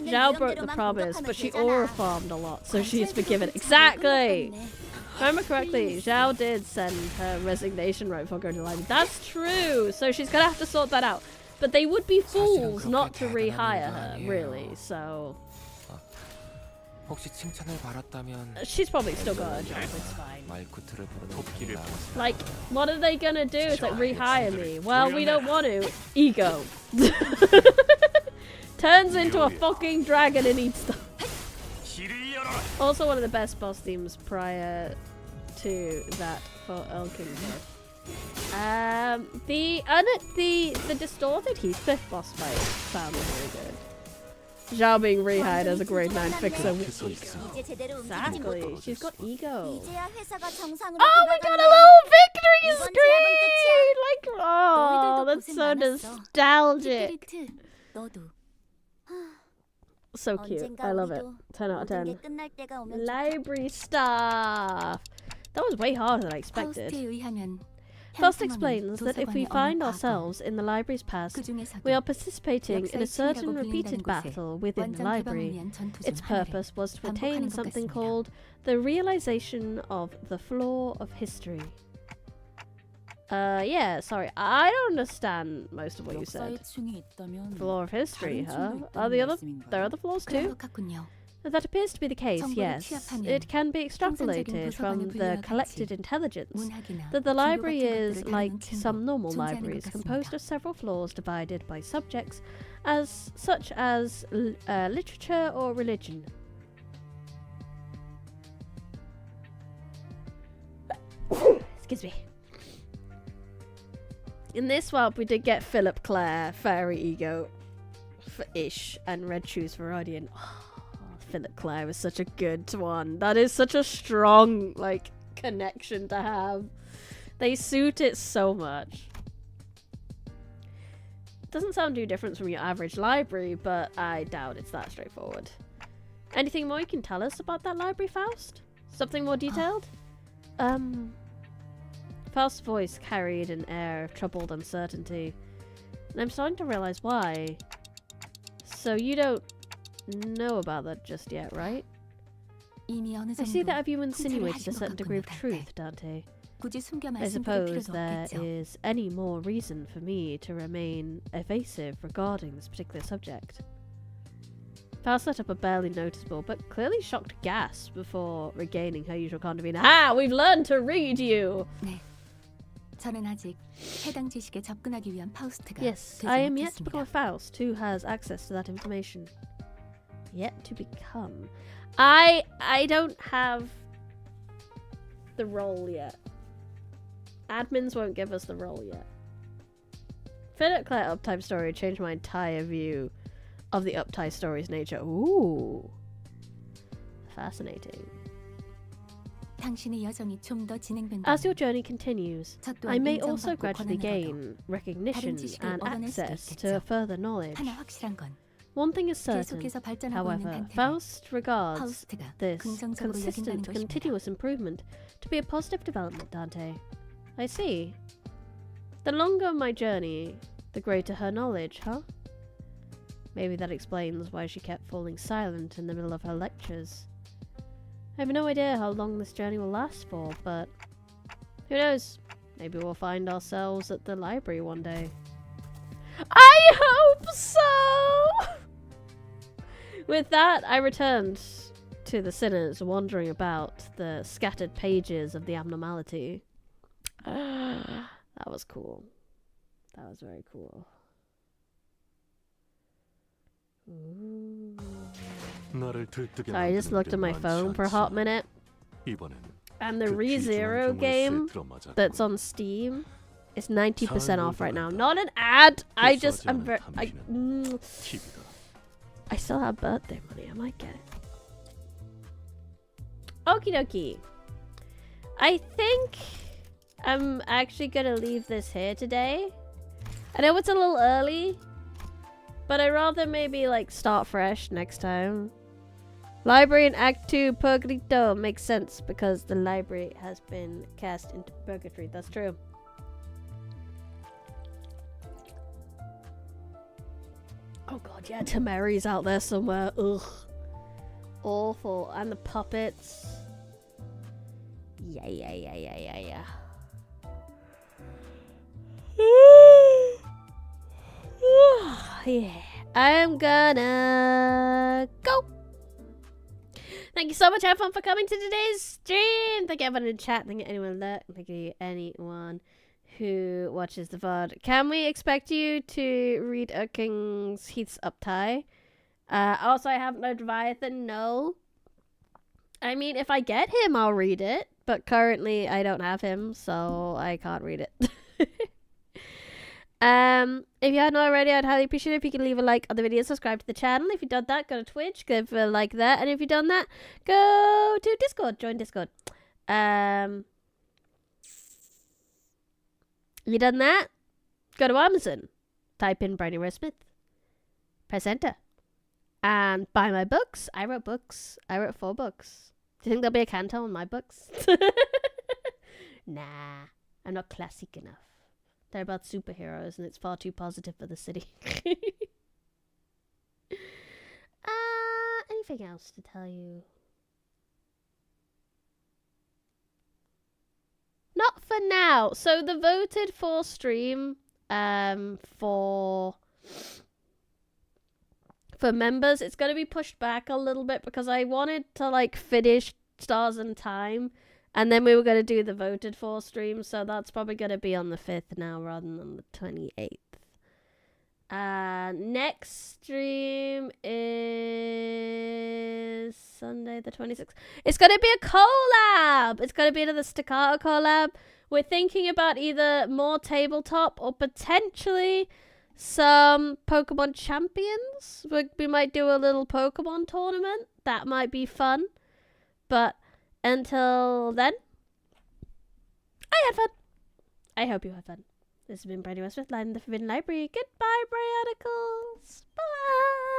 Zhao broke the promise, but she aura farmed a lot, so she's forgiven. Exactly! If I remember correctly, Zhao did send her resignation right before going to library. That's true! So she's going to have to sort that out. But they would be fools not to rehire her, really, so... She's probably still got a job, it's fine. Like, what are they gonna do? It's like, rehire me. Well, we don't want to. Ego. Turns into a fucking dragon and eats stuff. Also one of the best boss themes prior to that for Elkin. The distorted Heathcliff boss fight sounded really good. Zhao being rehired as a grade 9 fixer with ego. Exactly, she's got ego. Oh, we got a little victory screen! Like, oh, that's so nostalgic. So cute, I love it. 10 out of 10. Library stuff. That was way harder than I expected. Faust explains that if we find ourselves in the library's past, we are participating in a certain repeated battle within the library. Its purpose was to attain something called the realization of the flaw of history. Yeah, sorry, I don't understand most of what you said. Flaw of history, huh? There are other flaws too? That appears to be the case, yes. It can be extrapolated from the collected intelligence that the library is, like some normal libraries, composed of several floors divided by subjects, such as literature or religion. Excuse me. In this swap, we did get Philip Clare, Fairy Ego for Ish, and Red Shoes for Radiant. Philip Clare is such a good one. That is such a strong, like, connection to have. They suit it so much. Doesn't sound too different from your average library, but I doubt it's that straightforward. Anything more you can tell us about that library, Faust? Something more detailed? Faust's voice carried an air of troubled uncertainty, and I'm starting to realize why. So you don't know about that just yet, right? I see that you insinuated a certain degree of truth, Dante. I suppose there is any more reason for me to remain evasive regarding this particular subject. Faust let up a barely noticeable but clearly shocked gasp before regaining her usual calm demeanor. Ah, we've learned to read you! Yes, I am yet to become a Faust who has access to that information. Yet to become. I don't have the role yet. Admins won't give us the role yet. Philip Clare Uptime story changed my entire view of the Uptime story's nature. Ooh. Fascinating. As your journey continues, I may also gradually gain recognition and access to further knowledge. One thing is certain, however, Faust regards this consistent, continuous improvement to be a positive development, Dante. I see. The longer my journey, the greater her knowledge, huh? Maybe that explains why she kept falling silent in the middle of her lectures. I have no idea how long this journey will last for, but who knows? Maybe we'll find ourselves at the library one day. I hope so! With that, I returned to the sinners, wandering about the scattered pages of the abnormality. That was cool. That was very cool. Ooh. Sorry, I just looked at my phone for a hot minute. And the ReZero game that's on Steam is 90% off right now. Not an ad. I still have birthday money. I might get it. Okie dokie. I think I'm actually gonna leave this here today. I know it's a little early, but I'd rather maybe like start fresh next time. Library in Act 2 Purgatorio makes sense because the library has been cast into purgatory. That's true. Oh god, yeah, Tamari's out there somewhere. Ugh. Awful. And the puppets. Yeah. Yeah. I'm gonna go. Thank you so much, everyone, for coming to today's stream. Thank you, everyone in chat. Thank you, anyone there. Thank you, anyone who watches the VOD. Can we expect you to read King's Heath's Uptie? Also, I haven't read Leviathan. No. I mean, if I get him, I'll read it. But currently, I don't have him, so I can't read it. If you hadn't already, I'd highly appreciate it if you could leave a like on the video, subscribe to the channel. If you've done that, go to Twitch, give a like there. And if you've done that, go to Discord, join Discord. You done that? Go to Amazon, type in Briny Rose Smith, press enter, and buy my books. I wrote books. I wrote 4 books. Do you think there'll be a Canto in my books? Nah, I'm not classic enough. They're about superheroes, and it's far too positive for the city. Anything else to tell you? Not for now. So the voted for stream for members, it's going to be pushed back a little bit because I wanted to like finish Stars in Time, and then we were going to do the voted for stream, so that's probably going to be on the 5th now rather than the 28th. Next stream is Sunday the 26th. It's going to be a collab. It's going to be another Staccato collab. We're thinking about either more tabletop or potentially some Pokemon champions. We might do a little Pokemon tournament. That might be fun. But until then, I had fun. I hope you had fun. This has been Brady Westworth, Live in the Forbidden Library. Goodbye, Brianicles. Bye.